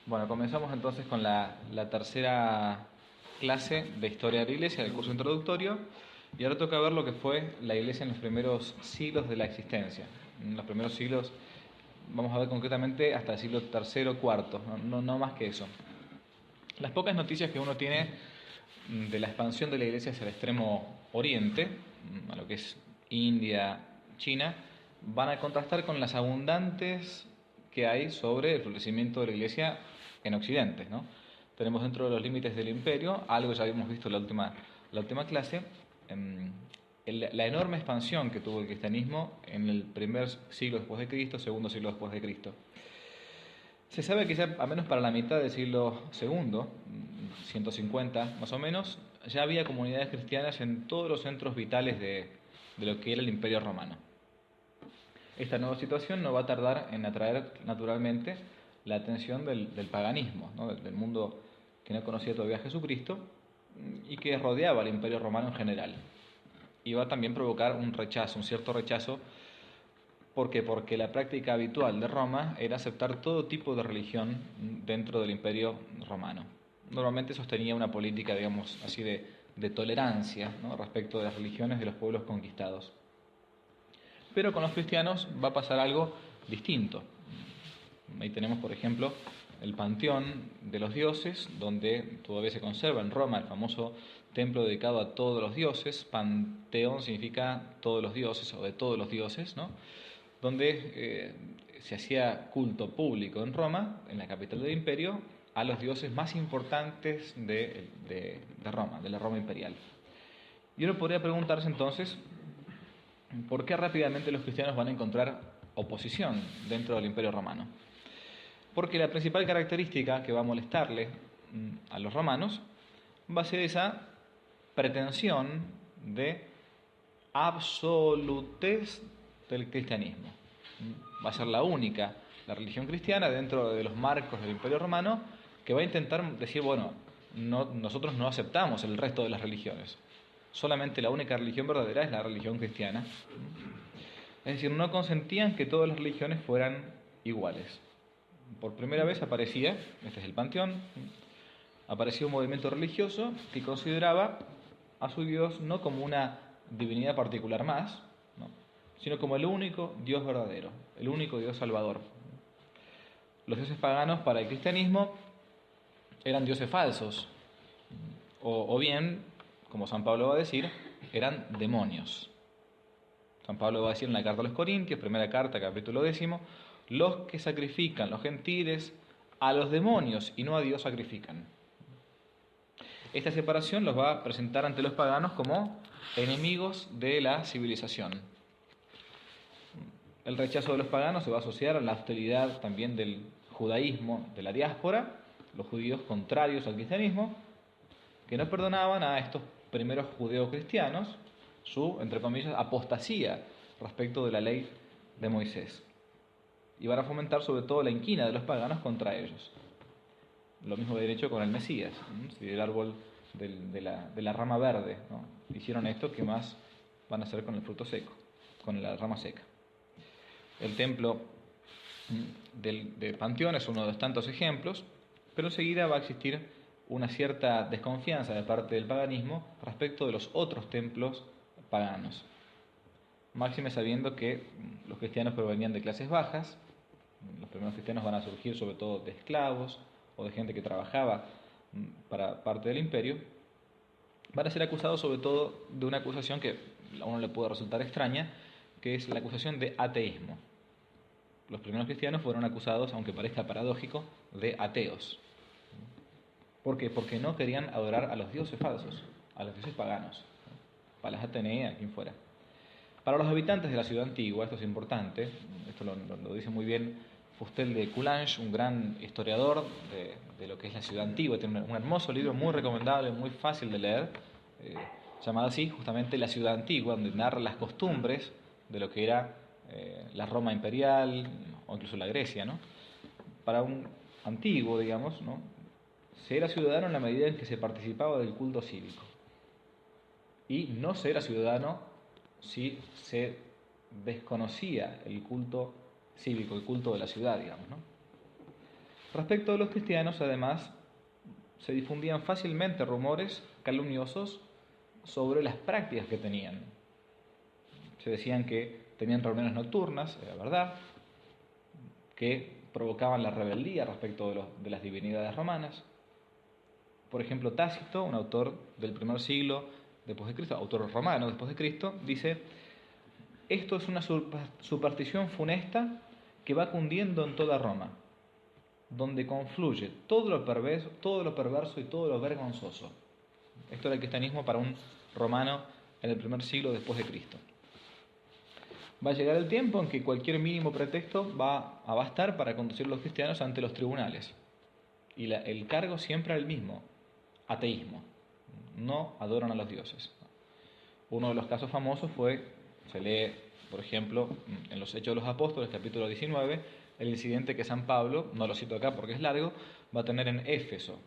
Bueno, comenzamos entonces con la tercera clase de Historia de la Iglesia, del curso introductorio, y ahora toca ver lo que fue la Iglesia en los primeros siglos de la existencia. En los primeros siglos, vamos a ver concretamente hasta el siglo III o IV, no más que eso. Las pocas noticias que uno tiene de la expansión de la Iglesia hacia el extremo oriente, a lo que es India, China, van a contrastar con las abundantes que hay sobre el florecimiento de la Iglesia en Occidente, ¿no? Tenemos dentro de los límites del imperio, algo ya habíamos visto en la última clase, la enorme expansión que tuvo el cristianismo en el primer siglo después de Cristo, segundo siglo después de Cristo. Se sabe que ya a menos para la mitad del siglo II, 150 más o menos, ya había comunidades cristianas en todos los centros vitales de lo que era el Imperio Romano. Esta nueva situación no va a tardar en atraer naturalmente la atención del paganismo, ¿no? Del mundo que no conocía todavía a Jesucristo y que rodeaba al Imperio Romano en general. Y va a también provocar un rechazo, un cierto rechazo. ¿Por qué? Porque la práctica habitual de Roma era aceptar todo tipo de religión dentro del Imperio Romano. Normalmente sostenía una política, digamos así, de tolerancia, ¿no?, respecto de las religiones de los pueblos conquistados. Pero con los cristianos va a pasar algo distinto. Ahí tenemos, por ejemplo, el panteón de los dioses, donde todavía se conserva en Roma el famoso templo dedicado a todos los dioses. Panteón significa todos los dioses o de todos los dioses, ¿no?, donde se hacía culto público en Roma, en la capital del imperio, a los dioses más importantes de Roma, de la Roma imperial. Y uno podría preguntarse entonces, ¿por qué rápidamente los cristianos van a encontrar oposición dentro del Imperio Romano? Porque la principal característica que va a molestarle a los romanos va a ser esa pretensión de absolutez del cristianismo. Va a ser la única, la religión cristiana, dentro de los marcos del Imperio Romano, que va a intentar decir, bueno, nosotros no aceptamos el resto de las religiones. Solamente la única religión verdadera es la religión cristiana. Es decir, no consentían que todas las religiones fueran iguales. Por primera vez aparecía, este es el panteón, aparecía un movimiento religioso que consideraba a su Dios no como una divinidad particular más, ¿no?, sino como el único Dios verdadero, el único Dios salvador. Los dioses paganos para el cristianismo eran dioses falsos, o bien, como San Pablo va a decir, eran demonios. San Pablo va a decir en la carta a los Corintios, primera carta, capítulo 10, los que sacrifican, los gentiles, a los demonios y no a Dios sacrifican. Esta separación los va a presentar ante los paganos como enemigos de la civilización. El rechazo de los paganos se va a asociar a la hostilidad también del judaísmo, de la diáspora, los judíos contrarios al cristianismo, que no perdonaban a estos primeros judeocristianos su, entre comillas, apostasía respecto de la ley de Moisés. Y van a fomentar sobre todo la inquina de los paganos contra ellos. Lo mismo de hecho con el Mesías, si el árbol de la rama verde, ¿no?, hicieron esto, ¿qué más van a hacer con el fruto seco, con la rama seca? El templo del Panteón es uno de los tantos ejemplos, pero enseguida va a existir una cierta desconfianza de parte del paganismo respecto de los otros templos paganos. Máxime sabiendo que los cristianos provenían de clases bajas, los primeros cristianos van a surgir sobre todo de esclavos o de gente que trabajaba para parte del imperio, van a ser acusados sobre todo de una acusación que a uno le puede resultar extraña, que es la acusación de ateísmo. Los primeros cristianos fueron acusados, aunque parezca paradójico, de ateos. ¿Por qué? Porque no querían adorar a los dioses falsos, a los dioses paganos, Palas Atenea, a quien fuera. Para los habitantes de la ciudad antigua, esto es importante, esto lo dice muy bien Fustel de Coulanges, un gran historiador de lo que es la ciudad antigua. Tiene un hermoso libro muy recomendable, muy fácil de leer, llamado así justamente La ciudad antigua, donde narra las costumbres de lo que era la Roma imperial o incluso la Grecia, ¿no? Para un antiguo, digamos, ¿no?, se era ciudadano en la medida en que se participaba del culto cívico. Y no se era ciudadano si se desconocía el culto cívico, el culto de la ciudad, digamos, ¿no? Respecto a los cristianos, además, se difundían fácilmente rumores calumniosos sobre las prácticas que tenían. Se decían que tenían reuniones nocturnas, era verdad, que provocaban la rebeldía respecto de las divinidades romanas. Por ejemplo, Tácito, un autor del primer siglo después de Cristo, autor romano después de Cristo, dice: esto es una superstición funesta que va cundiendo en toda Roma, donde confluye todo lo perverso y todo lo vergonzoso. Esto era el cristianismo para un romano en el primer siglo después de Cristo. Va a llegar el tiempo en que cualquier mínimo pretexto va a bastar para conducir a los cristianos ante los tribunales. Y el cargo siempre era el mismo: ateísmo. No adoran a los dioses. Uno de los casos famosos se lee, por ejemplo, en los Hechos de los Apóstoles, capítulo 19, el incidente que San Pablo, no lo cito acá porque es largo, va a tener en Éfeso.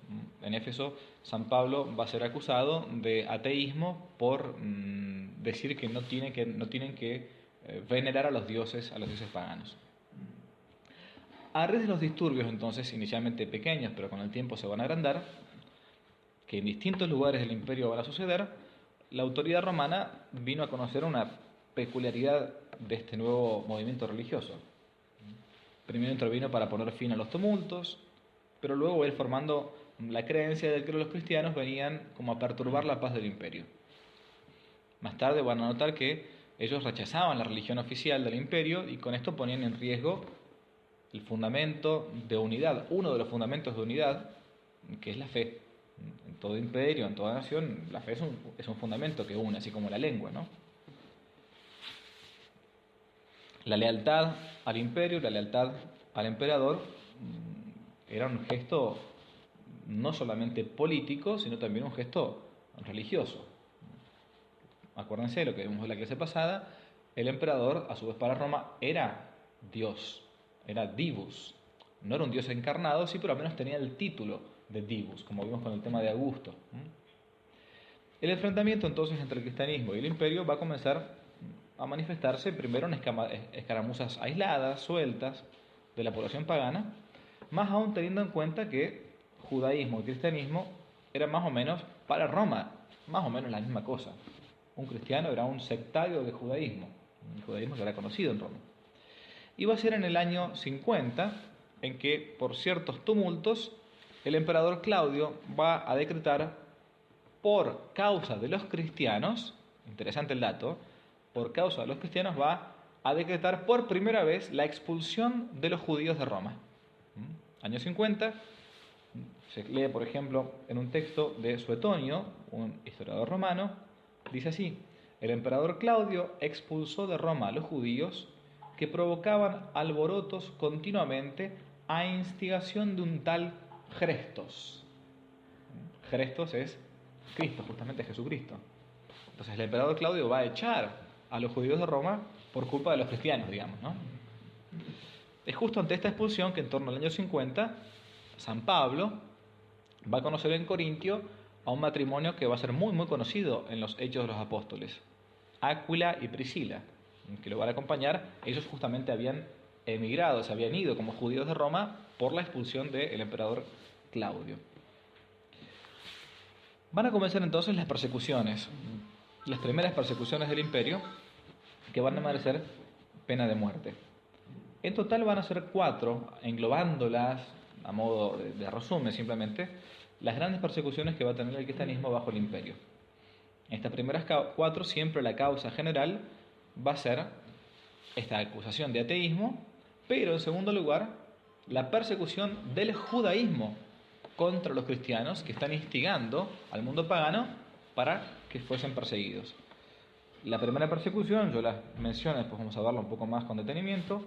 En Éfeso, San Pablo va a ser acusado de ateísmo por decir que no tienen que venerar a los dioses paganos. A raíz de los disturbios, entonces, inicialmente pequeños, pero con el tiempo se van a agrandar, que en distintos lugares del imperio van a suceder, la autoridad romana vino a conocer una peculiaridad de este nuevo movimiento religioso. Primero intervino para poner fin a los tumultos, pero luego va a ir formando la creencia de que los cristianos venían como a perturbar la paz del imperio. Más tarde van a notar que ellos rechazaban la religión oficial del imperio y con esto ponían en riesgo el fundamento de unidad, uno de los fundamentos de unidad, que es la fe. En todo imperio, en toda nación, la fe es un fundamento que une, así como la lengua, ¿no? La lealtad al imperio, la lealtad al emperador, era un gesto no solamente político, sino también un gesto religioso. Acuérdense de lo que vimos en la clase pasada: el emperador, a su vez para Roma, era Dios, era Divus. No era un Dios encarnado, sí, pero al menos tenía el título de Divus, como vimos con el tema de Augusto. El enfrentamiento entonces entre el cristianismo y el imperio va a comenzar a manifestarse primero en escaramuzas aisladas, sueltas, de la población pagana, más aún teniendo en cuenta que judaísmo y cristianismo eran más o menos, para Roma, más o menos la misma cosa. Un cristiano era un sectario de judaísmo, un judaísmo que era conocido en Roma. Y va a ser en el año 50 en que, por ciertos tumultos, el emperador Claudio va a decretar, por causa de los cristianos, interesante el dato, por causa de los cristianos va a decretar por primera vez la expulsión de los judíos de Roma. Año 50, se lee, por ejemplo, en un texto de Suetonio, un historiador romano, dice así: el emperador Claudio expulsó de Roma a los judíos que provocaban alborotos continuamente a instigación de un tal Chrestos. Chrestos es Cristo, justamente Jesucristo. Entonces el emperador Claudio va a echar a los judíos de Roma por culpa de los cristianos, digamos, ¿no? Es justo ante esta expulsión que en torno al año 50 San Pablo va a conocer en Corintio a un matrimonio que va a ser muy muy conocido en los Hechos de los Apóstoles: Áquila y Priscila, que lo van a acompañar. Ellos justamente habían emigrado, se habían ido como judíos de Roma por la expulsión del emperador Claudio. Van a comenzar entonces las persecuciones, las primeras persecuciones del imperio, que van a merecer pena de muerte. En total van a ser 4, englobándolas a modo de resumen simplemente, las grandes persecuciones que va a tener el cristianismo bajo el imperio. En estas primeras 4 siempre la causa general va a ser esta acusación de ateísmo, pero en segundo lugar la persecución del judaísmo contra los cristianos que están instigando al mundo pagano para que fuesen perseguidos. La primera persecución, yo la menciono, después vamos a verla un poco más con detenimiento,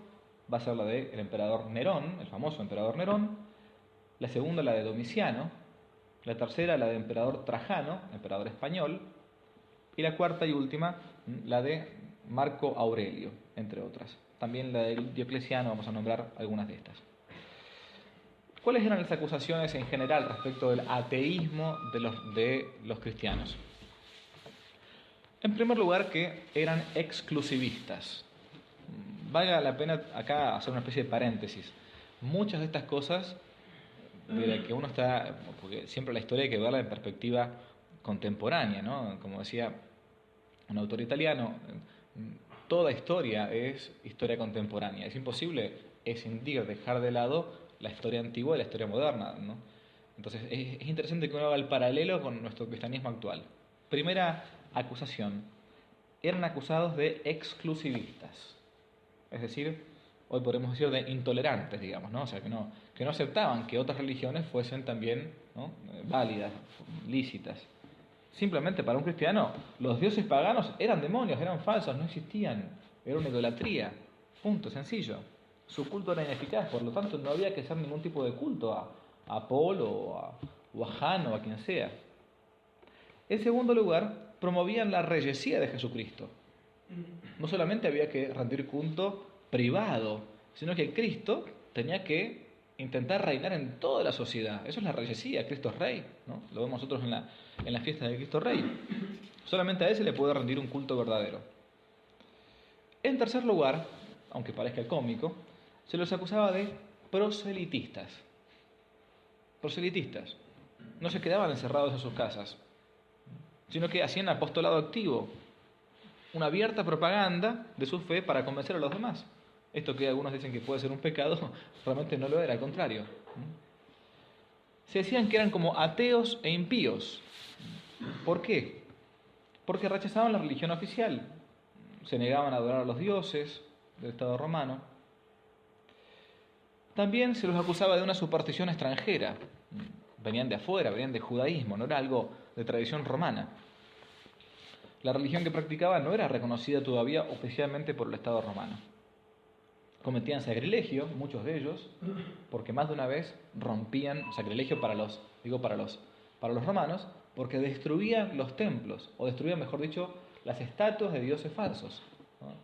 va a ser la del emperador Nerón, el famoso emperador Nerón, la segunda la de Domiciano, la tercera la de emperador Trajano, emperador español, y la cuarta y última la de Marco Aurelio, entre otras. También la de Diocleciano, vamos a nombrar algunas de estas. ¿Cuáles eran las acusaciones en general respecto del ateísmo de los cristianos? En primer lugar, que eran exclusivistas. Valga la pena acá hacer una especie de paréntesis. Muchas de estas cosas de las que uno está, porque siempre la historia hay que verla en perspectiva contemporánea, ¿no? Como decía un autor italiano, toda historia es historia contemporánea. Es imposible escindir, dejar de lado la historia antigua y la historia moderna, ¿no? Entonces es interesante que uno haga el paralelo con nuestro cristianismo actual. Primera acusación: eran acusados de exclusivistas, es decir, hoy podemos decir de intolerantes, digamos, ¿no? O sea, que no aceptaban que otras religiones fuesen también, ¿no?, válidas, lícitas. Simplemente para un cristiano los dioses paganos eran demonios, eran falsos, no existían, era una idolatría, punto, sencillo. Su culto era ineficaz, por lo tanto no había que hacer ningún tipo de culto a Apolo o a Jano o a quien sea. En segundo lugar, promovían la reyesía de Jesucristo. No solamente había que rendir culto privado, sino que Cristo tenía que intentar reinar en toda la sociedad. Eso es la reyesía, Cristo es Rey, ¿no? Lo vemos nosotros en la fiesta de Cristo Rey. Solamente a Él se le puede rendir un culto verdadero. En tercer lugar, aunque parezca cómico, se los acusaba de proselitistas. Proselitistas. No se quedaban encerrados en sus casas, sino que hacían apostolado activo, una abierta propaganda de su fe para convencer a los demás. Esto que algunos dicen que puede ser un pecado, realmente no lo era, al contrario. Se decían que eran como ateos e impíos. ¿Por qué? Porque rechazaban la religión oficial, se negaban a adorar a los dioses del Estado romano. También se los acusaba de una superstición extranjera. Venían de afuera, venían de judaísmo, no era algo de tradición romana. La religión que practicaban no era reconocida todavía oficialmente por el Estado romano. Cometían sacrilegio, muchos de ellos, porque más de una vez rompían, sacrilegio para los romanos, porque destruían los templos, o destruían, mejor dicho, las estatuas de dioses falsos, ¿no?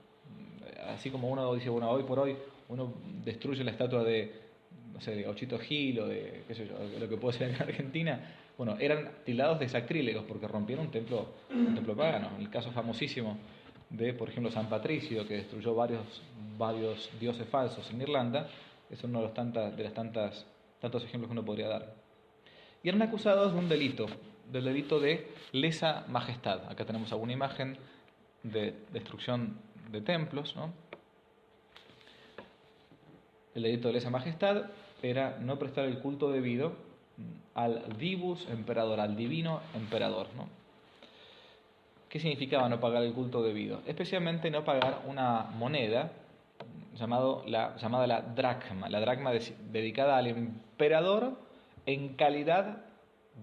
Así como uno dice, bueno, hoy por hoy uno destruye la estatua de, no sé, de Gauchito Gil o de, qué sé yo, lo que puede ser en Argentina. Bueno, eran tildados de sacrílegos porque rompían un templo pagano. En el caso famosísimo de, por ejemplo, San Patricio, que destruyó varios dioses falsos en Irlanda, es uno de los tantos ejemplos que uno podría dar. Y eran acusados de un delito, del delito de lesa majestad. Acá tenemos alguna imagen de destrucción de templos, ¿no? El delito de lesa majestad era no prestar el culto debido al divus emperador, al divino emperador, ¿no? ¿Qué significaba no pagar el culto debido? Especialmente no pagar una moneda llamada la dracma dedicada al emperador en calidad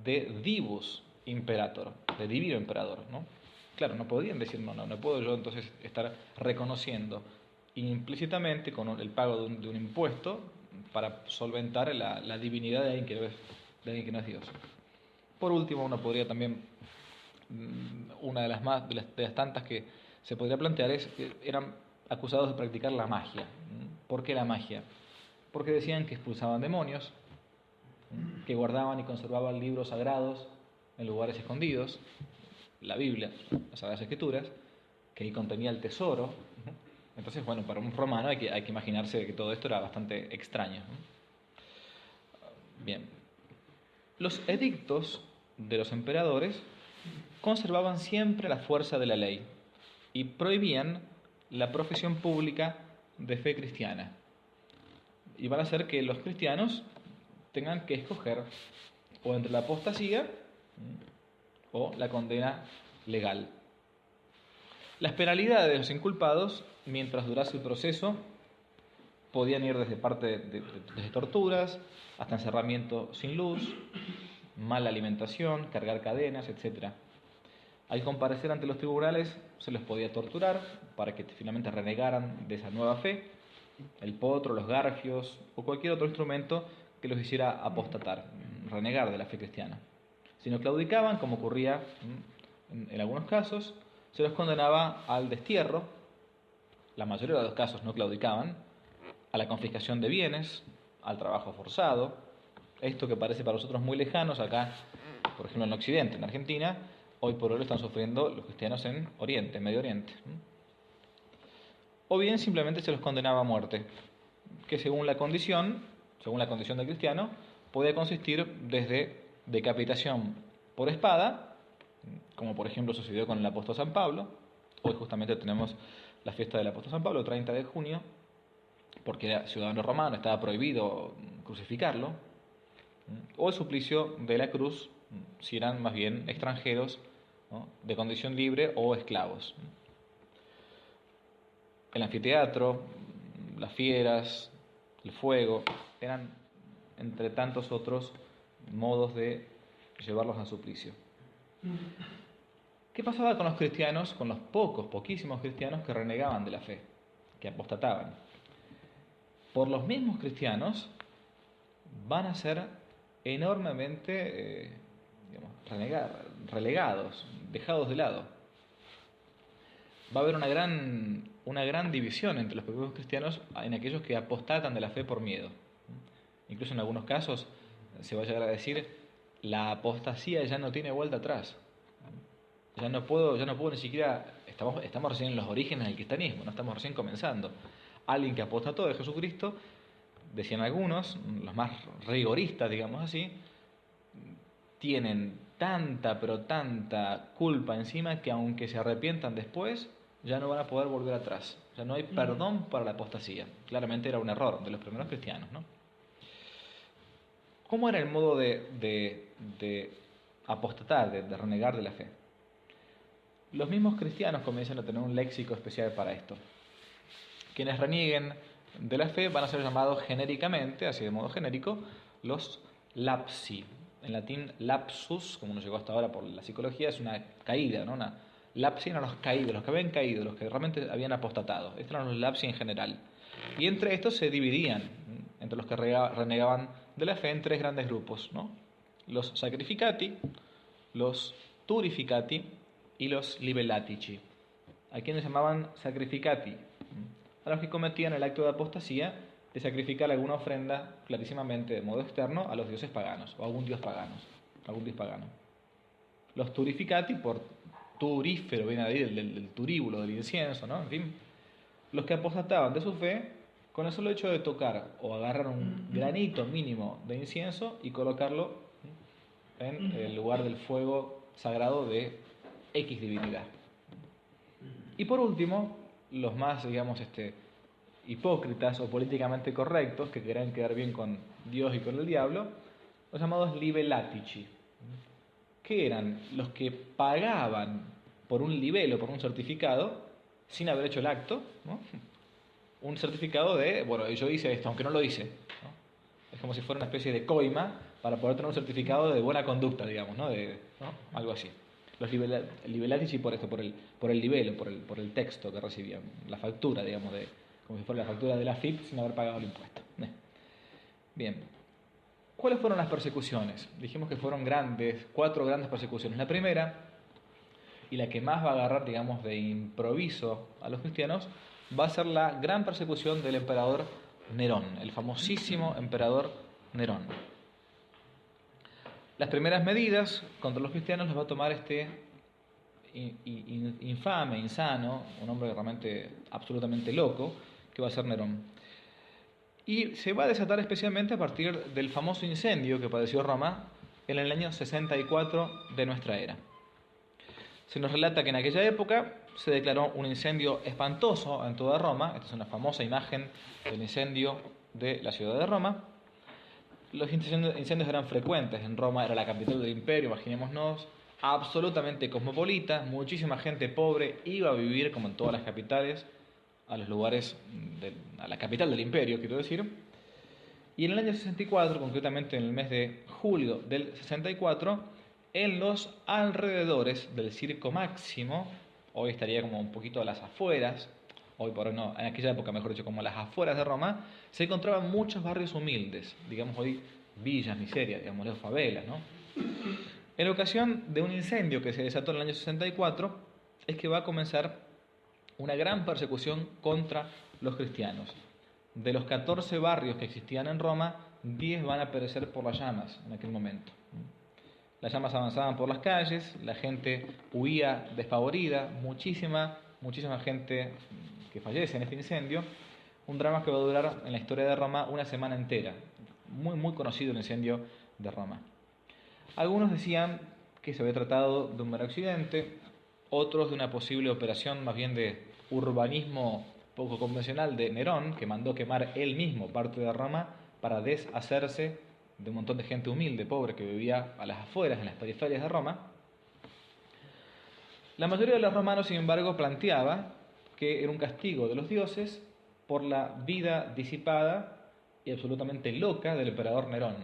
de divus imperator, de divino emperador, ¿no? Claro, no podían decir, no puedo yo entonces estar reconociendo implícitamente con el pago de un impuesto para solventar la divinidad de alguien que no es Dios. Por último, uno podría también, una de las tantas que se podría plantear es que eran acusados de practicar la magia. ¿Por qué la magia? Porque decían que expulsaban demonios, que guardaban y conservaban libros sagrados en lugares escondidos, la Biblia, las Sagradas Escrituras, que ahí contenía el tesoro. Entonces, bueno, para un romano hay que imaginarse que todo esto era bastante extraño. Bien. Los edictos de los emperadores conservaban siempre la fuerza de la ley y prohibían la profesión pública de fe cristiana. Y van a hacer que los cristianos tengan que escoger o entre la apostasía o la condena legal. Las penalidades de los inculpados, mientras durase el proceso, podían ir desde torturas hasta encerramiento sin luz, mala alimentación, cargar cadenas, etc. Al comparecer ante los tribunales se los podía torturar para que finalmente renegaran de esa nueva fe. El potro, los garfios o cualquier otro instrumento que los hiciera apostatar, renegar de la fe cristiana. Si no claudicaban, como ocurría en algunos casos, se los condenaba al destierro, la mayoría de los casos no claudicaban, a la confiscación de bienes, al trabajo forzado. Esto que parece para nosotros muy lejanos, acá, por ejemplo en Occidente, en Argentina, hoy por hoy lo están sufriendo los cristianos en Oriente, en Medio Oriente. O bien simplemente se los condenaba a muerte, que según la condición del cristiano, podía consistir desde decapitación por espada, como por ejemplo sucedió con el apóstol San Pablo. Hoy justamente tenemos la fiesta del apóstol San Pablo, 30 de junio, porque era ciudadano romano, estaba prohibido crucificarlo, o el suplicio de la cruz, si eran más bien extranjeros, ¿no?, de condición libre o esclavos. El anfiteatro, las fieras, el fuego, eran entre tantos otros modos de llevarlos a suplicio. ¿Qué pasaba con los cristianos, con los poquísimos cristianos que renegaban de la fe, que apostataban? Por los mismos cristianos van a ser enormemente relegados, dejados de lado. Va a haber una gran división entre los propios cristianos en aquellos que apostatan de la fe por miedo. Incluso en algunos casos se va a llegar a decir: la apostasía ya no tiene vuelta atrás. Ya no puedo ni siquiera, estamos recién en los orígenes del cristianismo, no estamos recién comenzando. Alguien que apostató de Jesucristo, decían algunos, los más rigoristas, digamos así, tienen tanta culpa encima que aunque se arrepientan después, ya no van a poder volver atrás. Ya no hay perdón para la apostasía. Claramente era un error de los primeros cristianos, ¿no? ¿Cómo era el modo de apostatar, de renegar de la fe? Los mismos cristianos comienzan a tener un léxico especial para esto. Quienes renieguen de la fe van a ser llamados genéricamente, así de modo genérico, los lapsi. En latín, lapsus, como nos llegó hasta ahora por la psicología, es una caída, ¿no? Lapsi eran los caídos, los que habían caído, los que realmente habían apostatado. Estos eran los lapsi en general. Y entre estos se dividían, entre los que renegaban de la fe, en tres grandes grupos, ¿no? Los sacrificati, los turificati y los libellatici. ¿A quienes llamaban sacrificati? A los que cometían el acto de apostasía de sacrificar alguna ofrenda clarísimamente de modo externo a los dioses paganos o a algún dios pagano. Los turificati, por turífero, viene de ahí del turíbulo, del incienso, ¿no? En fin, los que apostataban de su fe con el solo hecho de tocar o agarrar un granito mínimo de incienso y colocarlo en el lugar del fuego sagrado de X divinidad. Y por último, los más, hipócritas o políticamente correctos, que querían quedar bien con Dios y con el diablo, los llamados libellatici, que eran los que pagaban por un libelo, por un certificado, sin haber hecho el acto, ¿no? Un certificado de, bueno, yo hice esto, aunque no lo hice, ¿no? Es como si fuera una especie de coima para poder tener un certificado de buena conducta, digamos, ¿no? Algo así. Los libellatici por esto, por el libelo, por el texto que recibían, la factura, digamos, como si fuera la factura de la FIP sin haber pagado el impuesto. Bien. ¿Cuáles fueron las persecuciones? Dijimos que fueron 4 grandes persecuciones. La primera, y la que más va a agarrar, digamos, de improviso a los cristianos, va a ser la gran persecución del emperador Nerón, el famosísimo emperador Nerón. Las primeras medidas contra los cristianos las va a tomar este infame, insano, un hombre realmente absolutamente loco, que va a ser Nerón. Y se va a desatar especialmente a partir del famoso incendio que padeció Roma en el año 64 de nuestra era. Se nos relata que en aquella época se declaró un incendio espantoso en toda Roma. Esta es una famosa imagen del incendio de la ciudad de Roma. Los incendios eran frecuentes en Roma, era la capital del imperio, imaginémonos, absolutamente cosmopolita, muchísima gente pobre iba a vivir, como en todas las capitales, a los lugares, a la capital del imperio, quiero decir. Y en el año 64, concretamente en el mes de julio del 64, en los alrededores del Circo Máximo, hoy estaría como un poquito a las afueras, hoy por hoy no, en aquella época mejor dicho, como las afueras de Roma, se encontraban muchos barrios humildes, digamos hoy villas, miserias, digamos las favelas, ¿no? En ocasión de un incendio que se desató en el año 64, es que va a comenzar una gran persecución contra los cristianos. De los 14 barrios que existían en Roma, 10 van a perecer por las llamas en aquel momento. Las llamas avanzaban por las calles, la gente huía despavorida, muchísima gente que fallece en este incendio. Un drama que va a durar en la historia de Roma una semana entera. Muy conocido el incendio de Roma. Algunos decían que se había tratado de un mero accidente, otros de una posible operación más bien de urbanismo poco convencional de Nerón, que mandó quemar él mismo parte de Roma para deshacerse de un montón de gente humilde, pobre, que vivía a las afueras, en las periferias de Roma. La mayoría de los romanos, sin embargo, planteaba que era un castigo de los dioses por la vida disipada y absolutamente loca del emperador Nerón.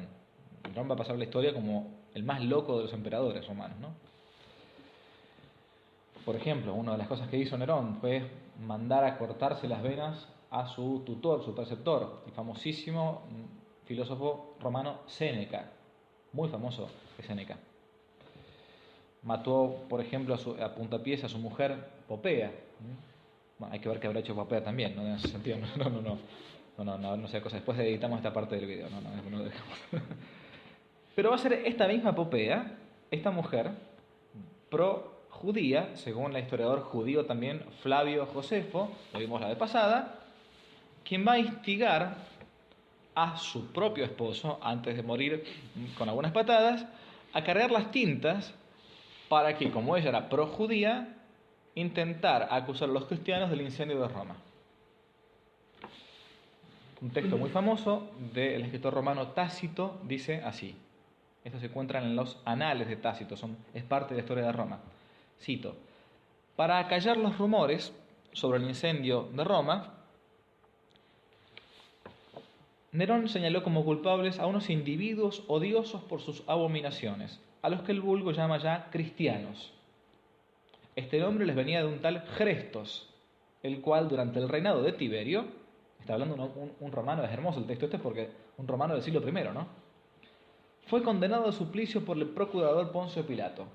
Nerón va a pasar a la historia como el más loco de los emperadores romanos, ¿no? Por ejemplo, una de las cosas que hizo Nerón fue mandar a cortarse las venas a su tutor, su preceptor, el famosísimo filósofo romano Séneca, muy famoso de Séneca. Mató, por ejemplo, a puntapiés a su mujer Popea. Bueno, hay que ver qué habrá hecho Popea también, ¿no? En ese sentido, no sea cosa. Después editamos esta parte del video, no lo dejamos. Pero va a ser esta misma Popea, esta mujer, pro-judía, según el historiador judío también Flavio Josefo, lo vimos la vez pasada, quien va a instigar a su propio esposo, antes de morir con algunas patadas, a cargar las tintas para que, como ella era pro-judía, intentar acusar a los cristianos del incendio de Roma. Un texto muy famoso del escritor romano Tácito dice así. Esto se encuentra en los anales de Tácito, es parte de la historia de Roma. Cito: para acallar los rumores sobre el incendio de Roma, Nerón señaló como culpables a unos individuos odiosos por sus abominaciones, a los que el vulgo llama ya cristianos. Este nombre les venía de un tal Chrestos, el cual durante el reinado de Tiberio, está hablando un romano, es hermoso el texto este porque un romano del siglo I, ¿no? Fue condenado a suplicio por el procurador Poncio Pilato.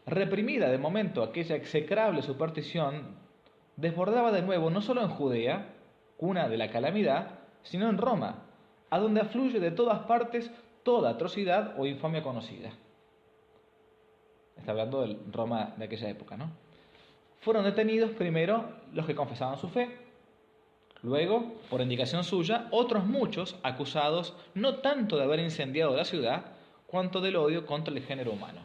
Reprimida de momento aquella execrable superstición, desbordaba de nuevo no solo en Judea, cuna de la calamidad, sino en Roma, a donde afluye de todas partes toda atrocidad o infamia conocida. Está hablando de Roma de aquella época, ¿no? Fueron detenidos primero los que confesaban su fe, luego, por indicación suya, otros muchos acusados no tanto de haber incendiado la ciudad, cuanto del odio contra el género humano.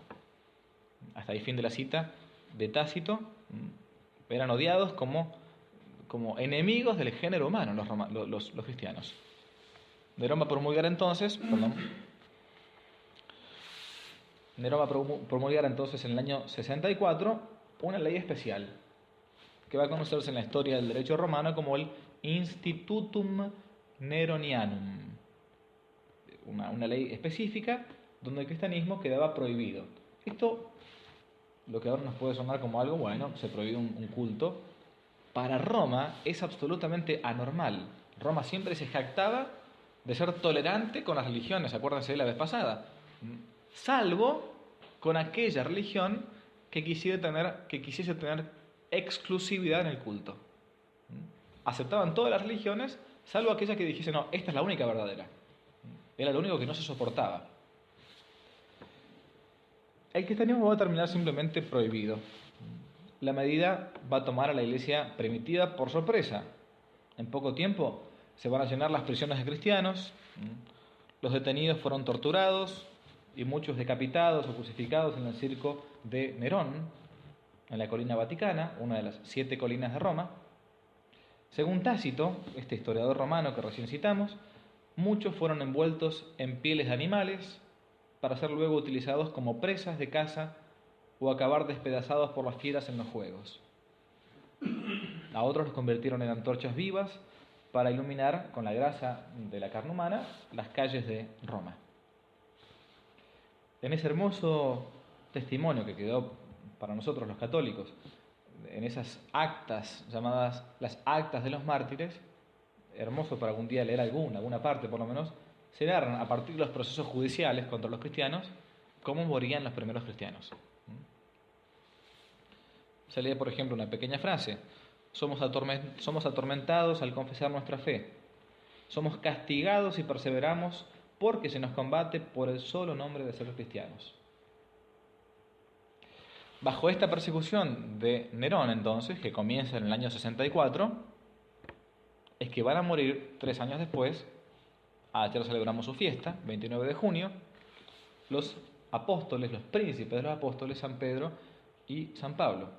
Hasta ahí fin de la cita de Tácito. Eran odiados como enemigos del género humano los cristianos. Nerón va a promulgar entonces, en el año 64 una ley especial que va a conocerse en la historia del derecho romano como el Institutum Neronianum, una ley específica donde el cristianismo quedaba prohibido. Esto, lo que ahora nos puede sonar como algo, bueno, se prohibió un culto. Para Roma es absolutamente anormal. Roma siempre se jactaba de ser tolerante con las religiones, acuérdense de la vez pasada, salvo con aquella religión que quisiese tener exclusividad en el culto. Aceptaban todas las religiones, salvo aquella que dijese, no, esta es la única verdadera. Era lo único que no se soportaba. El cristianismo va a terminar simplemente prohibido. La medida va a tomar a la iglesia primitiva por sorpresa. En poco tiempo se van a llenar las prisiones de cristianos, los detenidos fueron torturados y muchos decapitados o crucificados en el circo de Nerón, en la colina Vaticana, una de las 7 colinas de Roma. Según Tácito, este historiador romano que recién citamos, muchos fueron envueltos en pieles de animales para ser luego utilizados como presas de caza o acabar despedazados por las fieras en los juegos. A otros los convirtieron en antorchas vivas para iluminar con la grasa de la carne humana las calles de Roma. En ese hermoso testimonio que quedó para nosotros los católicos en esas actas llamadas las actas de los mártires, hermoso para algún día leer alguna parte por lo menos, se narran a partir de los procesos judiciales contra los cristianos cómo morían los primeros cristianos. Se lee, por ejemplo, una pequeña frase: somos atormentados al confesar nuestra fe, somos castigados y perseveramos porque se nos combate por el solo nombre de ser cristianos. Bajo esta persecución de Nerón, entonces, que comienza en el año 64, es que van a morir 3 años después. Ayer celebramos su fiesta, 29 de junio, los apóstoles, los príncipes de los apóstoles, San Pedro y San Pablo.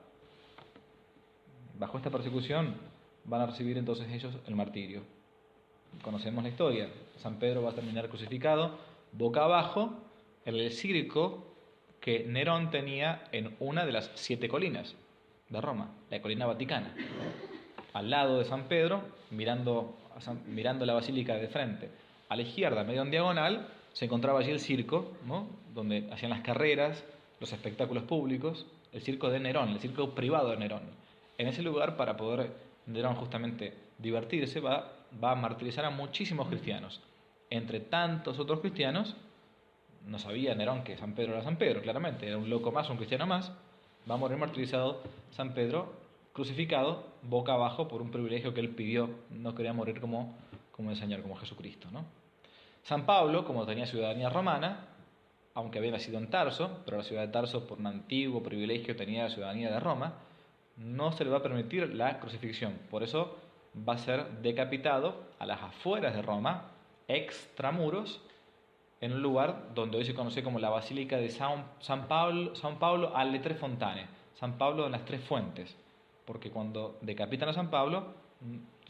Bajo esta persecución van a recibir entonces ellos el martirio. Conocemos la historia. San Pedro va a terminar crucificado boca abajo en el circo que Nerón tenía en una de las 7 colinas de Roma, la colina Vaticana. Al lado de San Pedro, mirando la basílica de frente, a la izquierda, medio en diagonal, se encontraba allí el circo, ¿no?, donde hacían las carreras, los espectáculos públicos, el circo de Nerón, el circo privado de Nerón. En ese lugar, para poder Nerón justamente divertirse, va a martirizar a muchísimos cristianos. Entre tantos otros cristianos, no sabía Nerón que San Pedro era San Pedro, claramente, era un loco más, un cristiano más. Va a morir martirizado San Pedro, crucificado boca abajo por un privilegio que él pidió. No quería morir como el Señor, como Jesucristo, ¿no? San Pablo, como tenía ciudadanía romana, aunque había nacido en Tarso, pero la ciudad de Tarso, por un antiguo privilegio, tenía la ciudadanía de Roma, no se le va a permitir la crucifixión. Por eso va a ser decapitado a las afueras de Roma, extramuros, en un lugar donde hoy se conoce como la Basílica de San Pablo alle Tre Fontane, San Pablo en las 3 fuentes, porque cuando decapitan a San Pablo,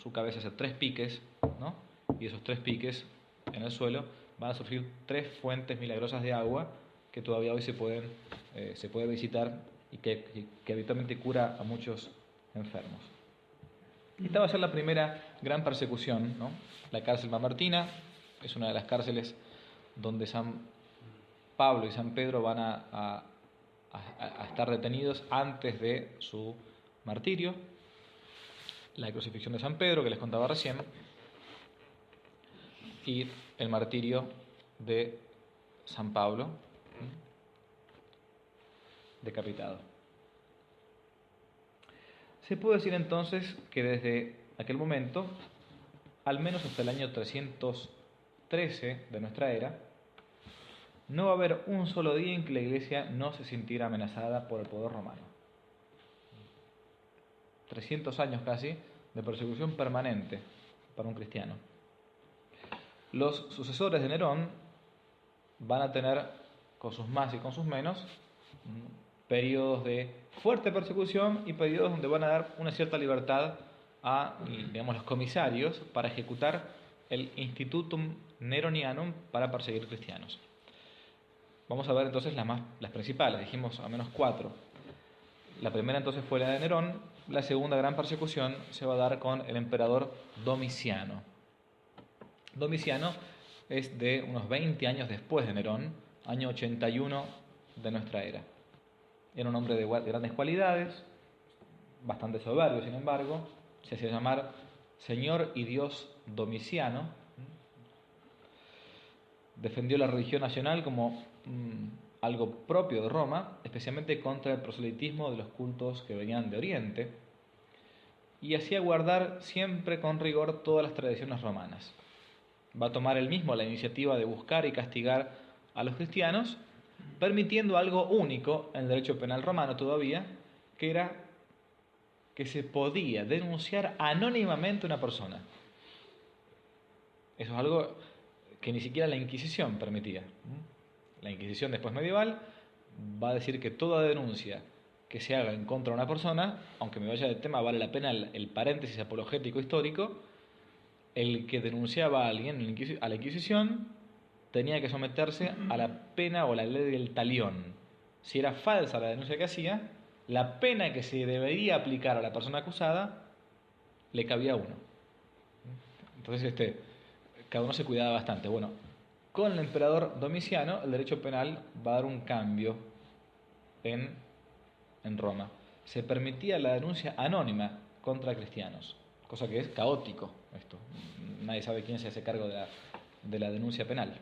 su cabeza hace 3 piques, ¿no?, y esos 3 piques en el suelo van a surgir 3 fuentes milagrosas de agua que todavía hoy se puede visitar y que habitualmente cura a muchos enfermos. Esta va a ser la primera gran persecución, ¿no? La cárcel Mamertina es una de las cárceles donde San Pablo y San Pedro van a estar detenidos antes de su martirio. La crucifixión de San Pedro, que les contaba recién, y el martirio de San Pablo, decapitado. Se puede decir entonces que desde aquel momento, al menos hasta el año 313 de nuestra era, no va a haber un solo día en que la Iglesia no se sintiera amenazada por el poder romano. 300 años casi de persecución permanente para un cristiano. Los sucesores de Nerón van a tener, con sus más y con sus menos, periodos de fuerte persecución y periodos donde van a dar una cierta libertad a, digamos, los comisarios para ejecutar el Institutum Neronianum para perseguir cristianos. Vamos a ver entonces las principales, dijimos al menos 4. La primera entonces fue la de Nerón. La segunda gran persecución se va a dar con el emperador Domiciano. Domiciano es de unos 20 años después de Nerón, año 81 de nuestra era. Era un hombre de grandes cualidades, bastante soberbio, sin embargo. Se hacía llamar Señor y Dios Domiciano. Defendió la religión nacional como algo propio de Roma, especialmente contra el proselitismo de los cultos que venían de Oriente, y hacía guardar siempre con rigor todas las tradiciones romanas. Va a tomar él mismo la iniciativa de buscar y castigar a los cristianos, permitiendo algo único en el derecho penal romano todavía, que era que se podía denunciar anónimamente a una persona. Eso es algo que ni siquiera la Inquisición permitía. La Inquisición después medieval va a decir que toda denuncia que se haga en contra de una persona, aunque me vaya del tema, vale la pena el paréntesis apologético histórico. El que denunciaba a alguien a la Inquisición tenía que someterse a la pena o la ley del talión. Si era falsa la denuncia que hacía, la pena que se debería aplicar a la persona acusada le cabía a uno. Entonces cada uno se cuidaba bastante. Bueno, con el emperador Domiciano el derecho penal va a dar un cambio en Roma. se permitía la denuncia anónima contra cristianos, cosa que es caótico esto. Nadie sabe quién se hace cargo de la denuncia penal.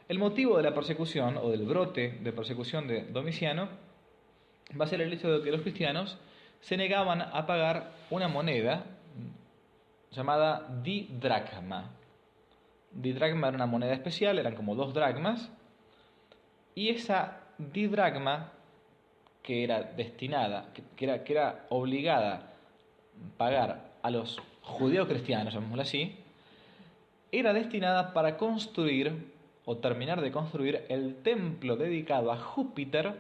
El motivo de la persecución o del brote de persecución de Domiciano va a ser el hecho de que los cristianos se negaban a pagar una moneda llamada didracma. Didracma era una moneda especial, eran como 2 dracmas, y esa didracma que era destinada, que era obligada a pagar a los judeocristianos, llamémoslo así, era destinada para construir o terminar de construir el templo dedicado a Júpiter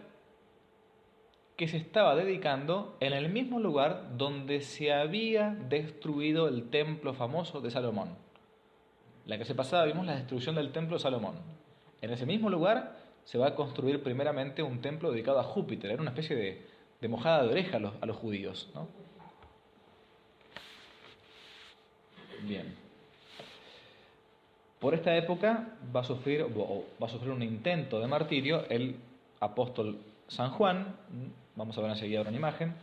que se estaba dedicando en el mismo lugar donde se había destruido el templo famoso de Salomón. La clase pasada vimos la destrucción del templo de Salomón. En ese mismo lugar se va a construir primeramente un templo dedicado a Júpiter. Era una especie de mojada de oreja a los judíos, ¿no? Bien. Por esta época va a sufrir un intento de martirio el apóstol San Juan. Vamos a ver enseguida una imagen.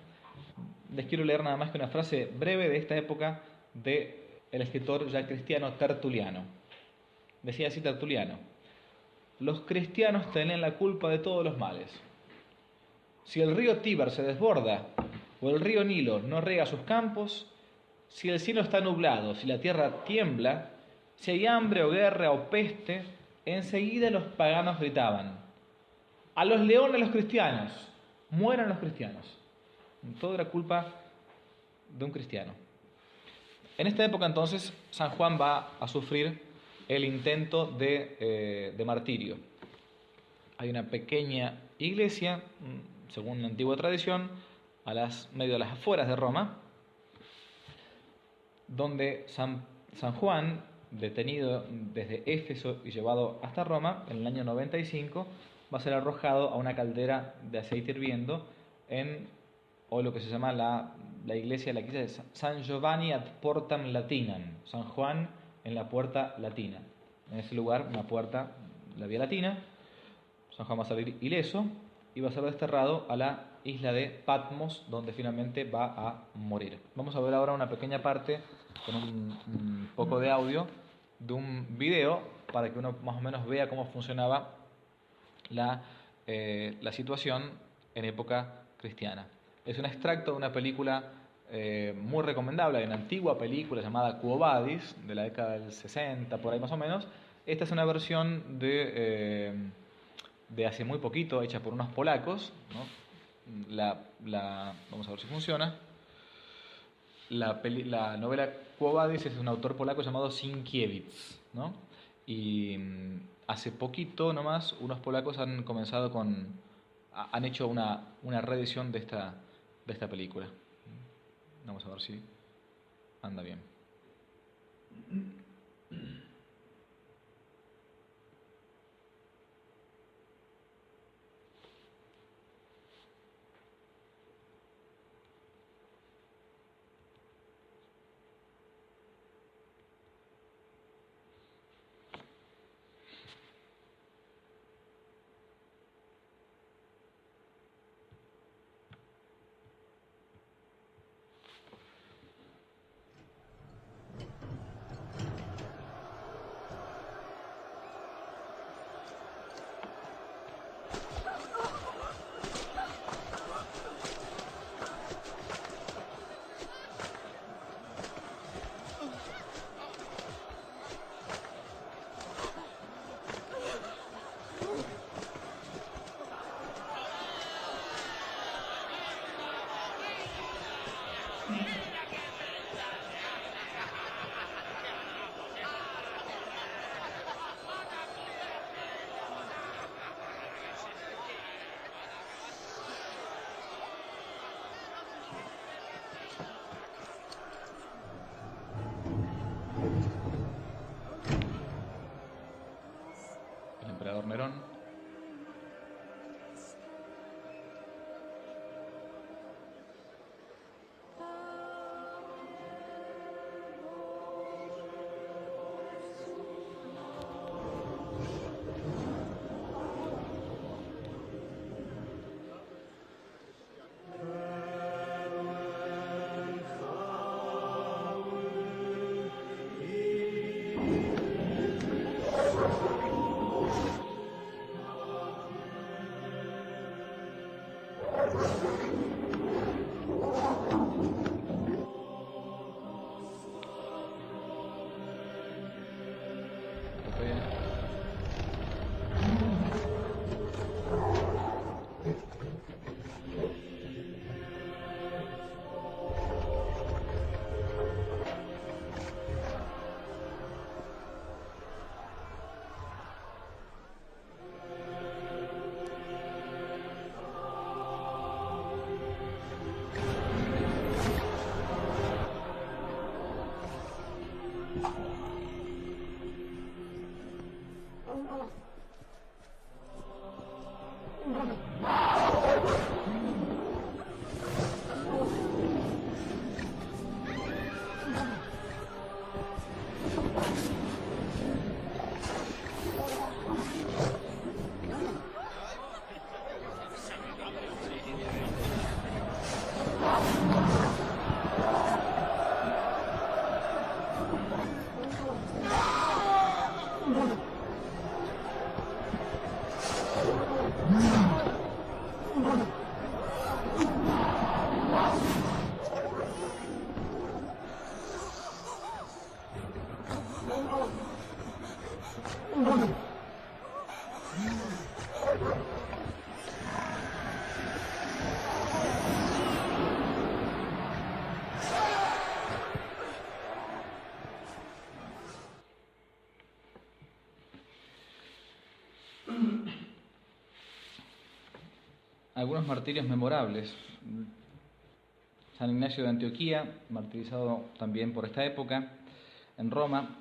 Les quiero leer nada más que una frase breve de esta época del escritor ya cristiano Tertuliano. Decía así Tertuliano: los cristianos tienen la culpa de todos los males. Si el río Tíber se desborda o el río Nilo no riega sus campos, si el cielo está nublado, si la tierra tiembla, si hay hambre o guerra o peste, enseguida los paganos gritaban: a los leones los cristianos, mueran los cristianos. Todo era culpa de un cristiano. En esta época entonces San Juan va a sufrir el intento de martirio. Hay una pequeña iglesia, según la antigua tradición, medio a las afueras de Roma, donde San Juan, detenido desde Éfeso y llevado hasta Roma, en el año 95, va a ser arrojado a una caldera de aceite hirviendo o lo que se llama la iglesia de San Giovanni ad Portam Latinam, San Juan en la puerta latina. En ese lugar, una puerta, la vía latina. San Juan va a salir ileso y va a ser desterrado a la isla de Patmos, donde finalmente va a morir. Vamos a ver ahora una pequeña parte con un poco de audio de un video para que uno más o menos vea cómo funcionaba la situación en época cristiana. Es un extracto de una película muy recomendable, una antigua película llamada Quo Vadis, de la década del 60, por ahí más o menos. Esta es una versión de hace muy poquito, hecha por unos polacos, ¿no? Vamos a ver si funciona. La novela Quo Vadis es de un autor polaco llamado Sienkiewicz, ¿no? Y hace poquito nomás unos polacos han hecho una reedición de esta película. Vamos a ver si anda bien. Algunos martirios memorables. San Ignacio de Antioquía, martirizado también por esta época, en Roma,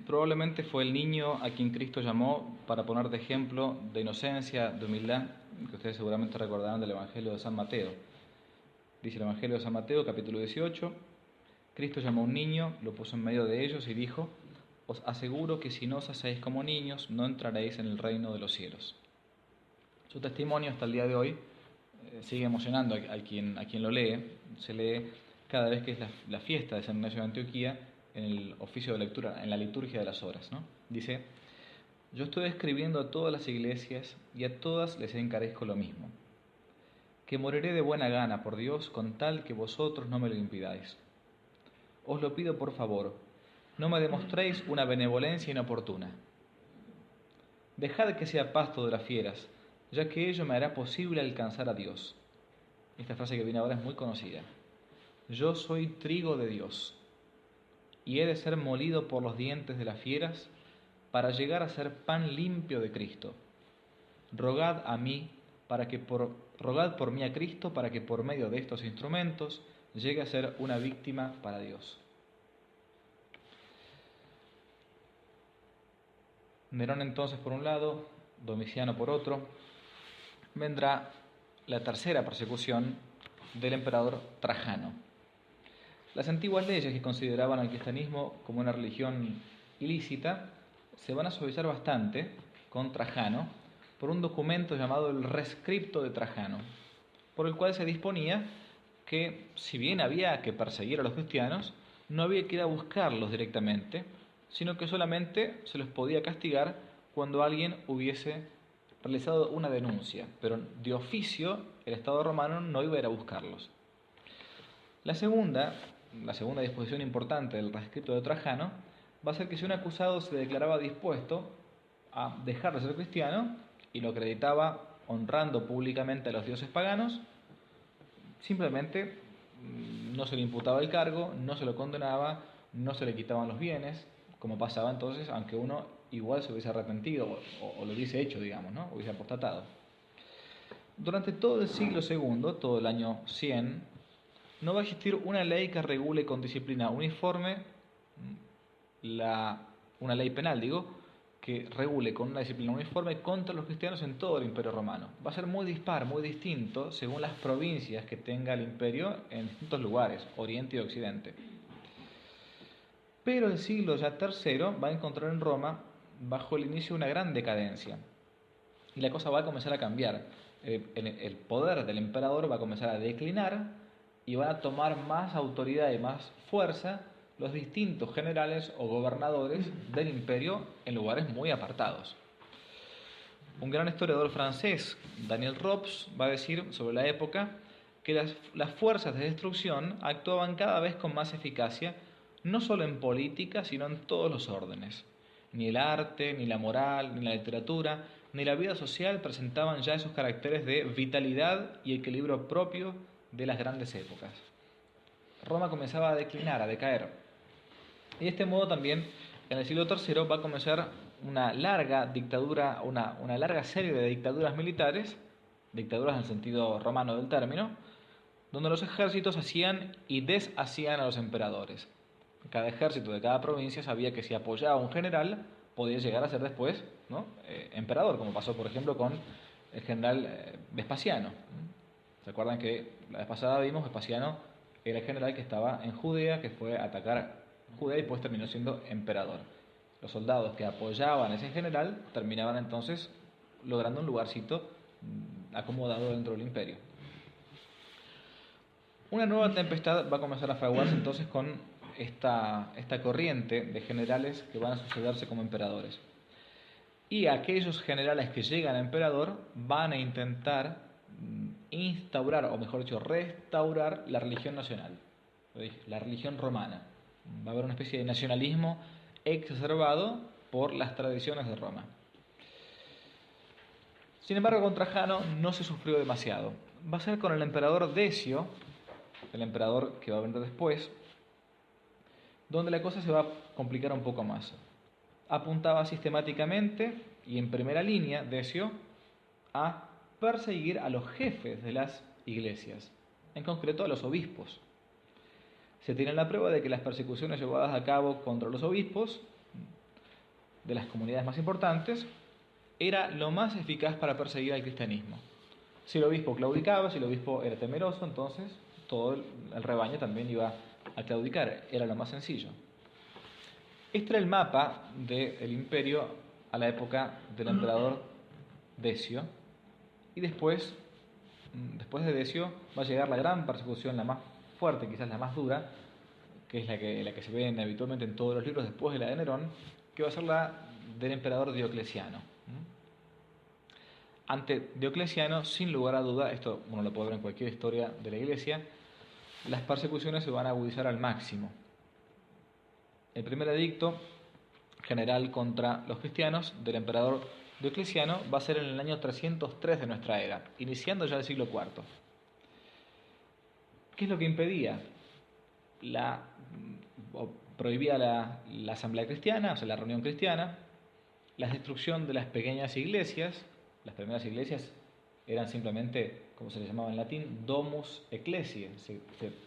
probablemente fue el niño a quien Cristo llamó para poner de ejemplo de inocencia, de humildad, que ustedes seguramente recordarán del Evangelio de San Mateo. Dice el Evangelio de San Mateo, capítulo 18, Cristo llamó a un niño, lo puso en medio de ellos y dijo: os aseguro que si no os hacéis como niños, no entraréis en el reino de los cielos. Su testimonio hasta el día de hoy sigue emocionando a quien lo lee. Se lee cada vez que es la fiesta de San Ignacio de Antioquía en el oficio de lectura, en la liturgia de las horas, ¿no? Dice: yo estoy escribiendo a todas las iglesias y a todas les encarezco lo mismo, que moriré de buena gana por Dios con tal que vosotros no me lo impidáis. Os lo pido por favor, no me demostréis una benevolencia inoportuna. Dejad que sea pasto de las fieras, ya que ello me hará posible alcanzar a Dios. Esta frase que viene ahora es muy conocida. Yo soy trigo de Dios, y he de ser molido por los dientes de las fieras para llegar a ser pan limpio de Cristo. Rogad por mí a Cristo para que por medio de estos instrumentos llegue a ser una víctima para Dios. Nerón entonces por un lado, Domiciano por otro. Vendrá la tercera persecución del emperador Trajano. Las antiguas leyes que consideraban al cristianismo como una religión ilícita se van a suavizar bastante con Trajano por un documento llamado el Rescripto de Trajano, por el cual se disponía que, si bien había que perseguir a los cristianos, no había que ir a buscarlos directamente, sino que solamente se los podía castigar cuando alguien hubiese realizado una denuncia, pero de oficio el Estado romano no iba a ir a buscarlos. La segunda disposición importante del Rescripto de Trajano va a ser que si un acusado se declaraba dispuesto a dejar de ser cristiano y lo acreditaba honrando públicamente a los dioses paganos, simplemente no se le imputaba el cargo, no se lo condenaba, no se le quitaban los bienes, como pasaba entonces, aunque uno igual se hubiese arrepentido o lo hubiese hecho, digamos, ¿no? Hubiese apostatado. Durante todo el siglo II, todo el año 100, no va a existir una ley que regule con disciplina uniforme, una ley penal, que regule con una disciplina uniforme contra los cristianos en todo el Imperio Romano. Va a ser muy dispar, muy distinto, según las provincias que tenga el imperio en distintos lugares, Oriente y Occidente. Pero el siglo ya III va a encontrar en Roma, bajo el inicio, una gran decadencia. Y la cosa va a comenzar a cambiar. El poder del emperador va a comenzar a declinar y van a tomar más autoridad y más fuerza los distintos generales o gobernadores del imperio en lugares muy apartados. Un gran historiador francés, Daniel Robs, va a decir sobre la época que las fuerzas de destrucción actuaban cada vez con más eficacia, no solo en política, sino en todos los órdenes. Ni el arte, ni la moral, ni la literatura, ni la vida social presentaban ya esos caracteres de vitalidad y equilibrio propio de las grandes épocas. Roma comenzaba a declinar, a decaer. Y de este modo también en el siglo III va a comenzar una larga dictadura, una larga serie de dictaduras militares, dictaduras en el sentido romano del término, donde los ejércitos hacían y deshacían a los emperadores. Cada ejército de cada provincia sabía que si apoyaba a un general podía llegar a ser después, ¿no?, emperador, como pasó por ejemplo con el general Vespasiano. ¿Se acuerdan que la vez pasada vimos Vespasiano era el general que estaba en Judea, que fue a atacar Judea y después terminó siendo emperador? Los soldados que apoyaban a ese general terminaban entonces logrando un lugarcito acomodado dentro del imperio. Una nueva tempestad va a comenzar a fraguarse entonces con esta corriente de generales que van a sucederse como emperadores. Y aquellos generales que llegan a emperador van a intentar instaurar, o mejor dicho, restaurar la religión nacional, la religión romana. Va a haber una especie de nacionalismo exacerbado por las tradiciones de Roma. Sin embargo, con Trajano no se sufrió demasiado. Va a ser con el emperador Decio, el emperador que va a venir después, donde la cosa se va a complicar un poco más. Apuntaba sistemáticamente y en primera línea, Decio, a perseguir a los jefes de las iglesias, en concreto a los obispos. Se tiene la prueba de que las persecuciones llevadas a cabo contra los obispos de las comunidades más importantes era lo más eficaz para perseguir al cristianismo. Si el obispo claudicaba, si el obispo era temeroso, entonces todo el rebaño también iba a claudicar, era lo más sencillo. Este era el mapa del imperio a la época del emperador Decio, y después de Decio va a llegar la gran persecución, la más fuerte, quizás la más dura, que es la que se ve habitualmente en todos los libros después de la de Nerón, que va a ser la del emperador Diocleciano. Ante Diocleciano, sin lugar a duda, esto uno lo puede ver en cualquier historia de la Iglesia, las persecuciones se van a agudizar al máximo. El primer edicto general contra los cristianos del emperador Diocleciano va a ser en el año 303 de nuestra era, iniciando ya el siglo IV. ¿Qué es lo que impedía? Prohibía la asamblea cristiana, o sea, la reunión cristiana, la destrucción de las pequeñas iglesias. Las primeras iglesias eran simplemente, como se les llamaba en latín, domus ecclesiae. Se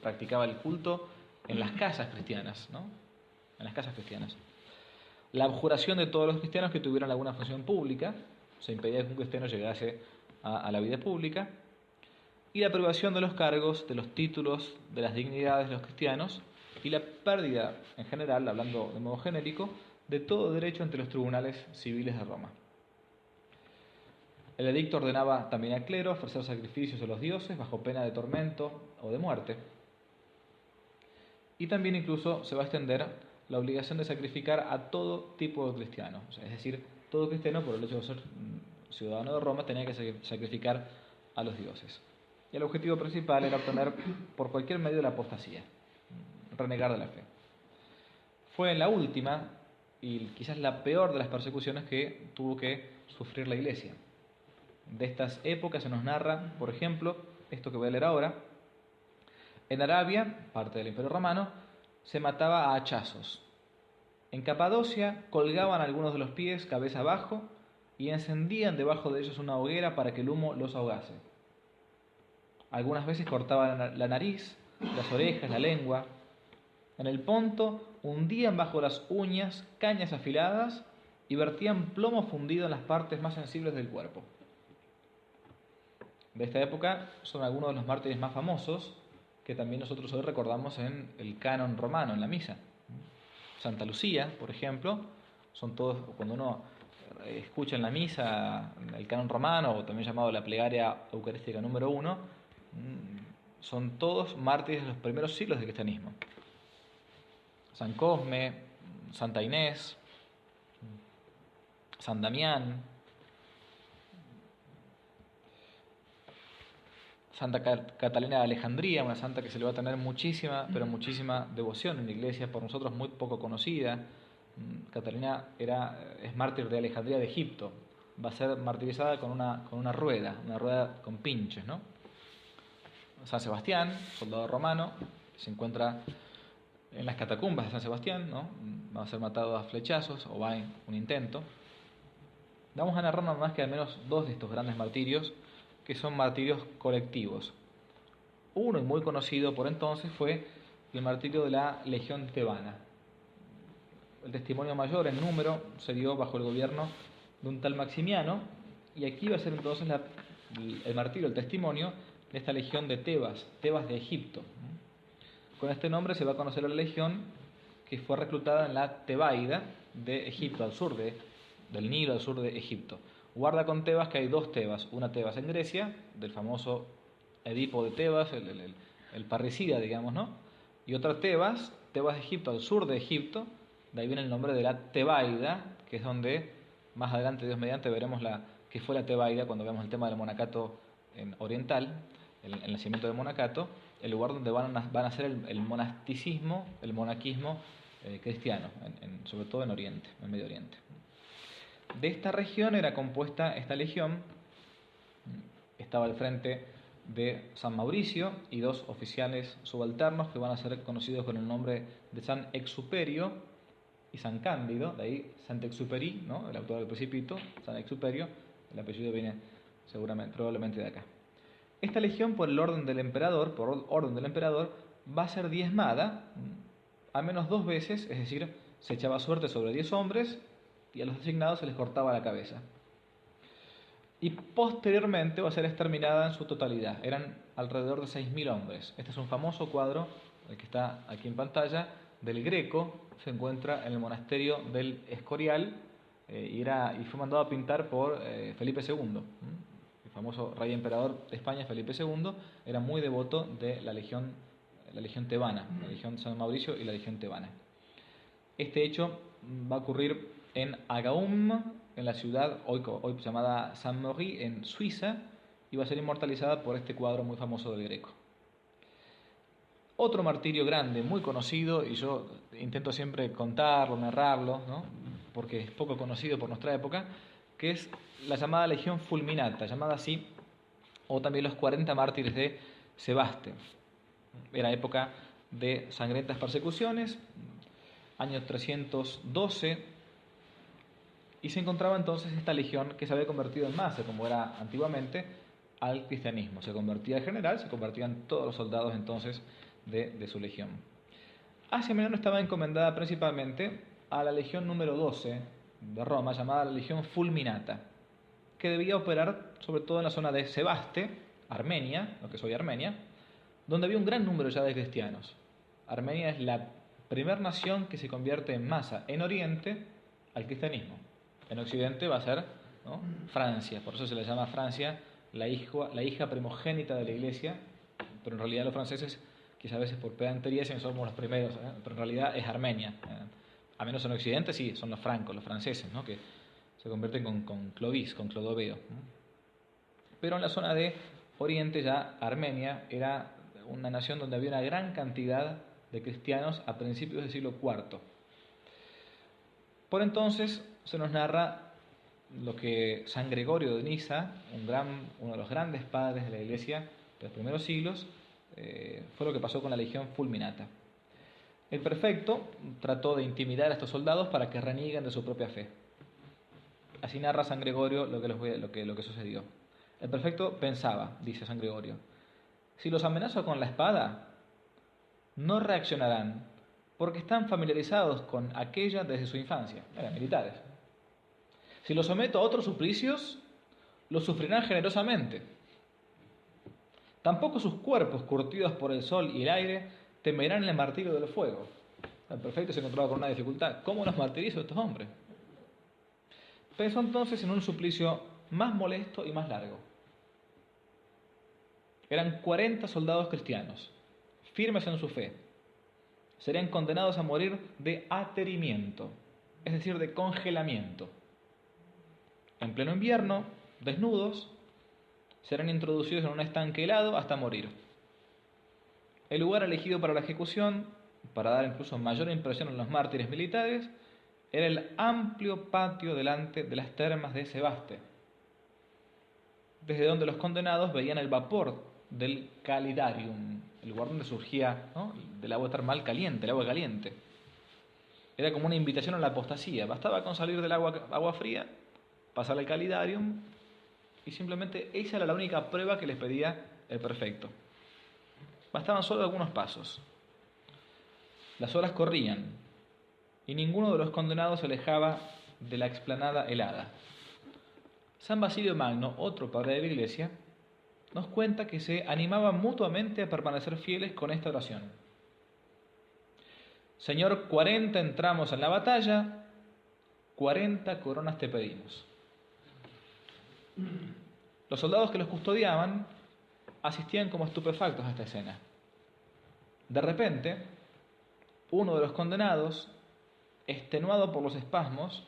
practicaba el culto en las casas cristianas, ¿no? En las casas cristianas. La abjuración de todos los cristianos que tuvieran alguna función pública, se impedía que un cristiano llegase a la vida pública, y la privación de los cargos, de los títulos, de las dignidades de los cristianos, y la pérdida, en general, hablando de modo genérico, de todo derecho ante los tribunales civiles de Roma. El edicto ordenaba también al clero ofrecer sacrificios a los dioses bajo pena de tormento o de muerte. Y también incluso se va a extender la obligación de sacrificar a todo tipo de cristiano. O sea, es decir, todo cristiano, por el hecho de ser ciudadano de Roma, tenía que sacrificar a los dioses. Y el objetivo principal era obtener por cualquier medio la apostasía, renegar de la fe. Fue en la última y quizás la peor de las persecuciones que tuvo que sufrir la Iglesia. De estas épocas se nos narra, por ejemplo, esto que voy a leer ahora. En Arabia, parte del Imperio Romano, se mataba a hachazos. En Capadocia colgaban algunos de los pies cabeza abajo y encendían debajo de ellos una hoguera para que el humo los ahogase. Algunas veces cortaban la nariz, las orejas, la lengua. En el Ponto hundían bajo las uñas cañas afiladas y vertían plomo fundido en las partes más sensibles del cuerpo. De esta época son algunos de los mártires más famosos que también nosotros hoy recordamos en el canon romano, en la misa. Santa Lucía, por ejemplo, son todos, cuando uno escucha en la misa el canon romano, o también llamado la plegaria eucarística número 1, son todos mártires de los primeros siglos del cristianismo. San Cosme, Santa Inés, San Damián, Santa Catalina de Alejandría, una santa que se le va a tener muchísima, pero muchísima devoción en la iglesia, por nosotros muy poco conocida. Catalina es mártir de Alejandría de Egipto. Va a ser martirizada con una rueda con pinches, ¿no? San Sebastián, soldado romano, se encuentra en las catacumbas de San Sebastián, ¿no? Va a ser matado a flechazos, o va en un intento. Vamos a narrar nada más que al menos dos de estos grandes martirios, que son martirios colectivos. Uno, y muy conocido por entonces, fue el martirio de la Legión Tebana. El testimonio mayor en número se dio bajo el gobierno de un tal Maximiano, y aquí va a ser entonces el martirio, el testimonio de esta legión de Tebas de Egipto. Con este nombre se va a conocer la legión que fue reclutada en la Tebaida de Egipto, al sur del Nilo, al sur de Egipto. Guarda con Tebas que hay dos Tebas, una Tebas en Grecia, del famoso Edipo de Tebas, el parricida, digamos, ¿no? Y otra Tebas de Egipto, al sur de Egipto, de ahí viene el nombre de la Tebaida, que es donde más adelante, Dios mediante, veremos que fue la Tebaida cuando vemos el tema del monacato oriental, el nacimiento del monacato, el lugar donde van a ser el monasticismo, el monaquismo cristiano, sobre todo en Oriente, en Medio Oriente. De esta región era compuesta esta legión, estaba al frente de San Mauricio y dos oficiales subalternos que van a ser conocidos con el nombre de San Exuperio y San Cándido, de ahí Saint-Exupéry, ¿no? El autor del Principito, San Exuperio, el apellido viene probablemente de acá. Esta legión, por orden del emperador, va a ser diezmada al menos 2 veces, es decir, se echaba suerte sobre 10 hombres y a los designados se les cortaba la cabeza. Y posteriormente va a ser exterminada en su totalidad. Eran alrededor de 6.000 hombres. Este es un famoso cuadro, el que está aquí en pantalla, del Greco. Se encuentra en el monasterio del Escorial y fue mandado a pintar por Felipe II. El famoso rey emperador de España, Felipe II, era muy devoto de la legión tebana, la legión San Mauricio y la legión tebana. Este hecho va a ocurrir en Agaum, en la ciudad hoy llamada Saint-Maury, en Suiza, y va a ser inmortalizada por este cuadro muy famoso del Greco. Otro martirio grande, muy conocido, y yo intento siempre contarlo, narrarlo, ¿no? Porque es poco conocido por nuestra época, que es la llamada Legión Fulminata, llamada así, o también los 40 mártires de Sebaste. Era época de sangrientas persecuciones, año 312, y se encontraba entonces esta legión que se había convertido en masa, como era antiguamente, al cristianismo. Se convertía en general, se convertían todos los soldados entonces de su legión. Asia Menor estaba encomendada principalmente a la legión número 12 de Roma, llamada la Legión Fulminata, que debía operar sobre todo en la zona de Sebaste, Armenia, lo que es hoy Armenia, donde había un gran número ya de cristianos. Armenia es la primera nación que se convierte en masa en Oriente al cristianismo. En Occidente va a ser, ¿no?, Francia, por eso se le llama Francia la hija primogénita de la Iglesia, pero en realidad los franceses, quizás a veces por pedantería, dicen somos los primeros, pero en realidad es Armenia. A menos en Occidente sí, son los francos, los franceses, ¿no?, que se convierten con Clovis, con Clodoveo. Pero en la zona de Oriente ya Armenia era una nación donde había una gran cantidad de cristianos a principios del siglo IV. Por entonces se nos narra lo que San Gregorio de Niza, uno de los grandes padres de la Iglesia de los primeros siglos, fue lo que pasó con la Legión Fulminata. El prefecto trató de intimidar a estos soldados para que renieguen de su propia fe. Así narra San Gregorio lo que sucedió. El prefecto pensaba, dice San Gregorio, si los amenazo con la espada, no reaccionarán porque están familiarizados con aquella desde su infancia. Eran militares. Si los someto a otros suplicios, los sufrirán generosamente. Tampoco sus cuerpos, curtidos por el sol y el aire, temerán el martirio del fuego. El prefecto se encontraba con una dificultad. ¿Cómo los martirizo a estos hombres? Pensó entonces en un suplicio más molesto y más largo. Eran 40 soldados cristianos, firmes en su fe. Serían condenados a morir de aterimiento, es decir, de congelamiento. En pleno invierno, desnudos, serán introducidos en un estanque helado hasta morir. El lugar elegido para la ejecución, para dar incluso mayor impresión a los mártires militares, era el amplio patio delante de las termas de Sebaste, desde donde los condenados veían el vapor del calidarium, el lugar donde surgía, ¿no?, del agua termal caliente, el agua caliente. Era como una invitación a la apostasía. Bastaba con salir del agua fría, pasar al calidarium, y simplemente esa era la única prueba que les pedía el prefecto. Bastaban solo algunos pasos. Las horas corrían y ninguno de los condenados se alejaba de la explanada helada. San Basilio Magno, otro padre de la Iglesia, nos cuenta que se animaban mutuamente a permanecer fieles con esta oración: Señor, 40 entramos en la batalla, 40 coronas te pedimos. Los soldados que los custodiaban asistían como estupefactos a esta escena. De repente, uno de los condenados, extenuado por los espasmos,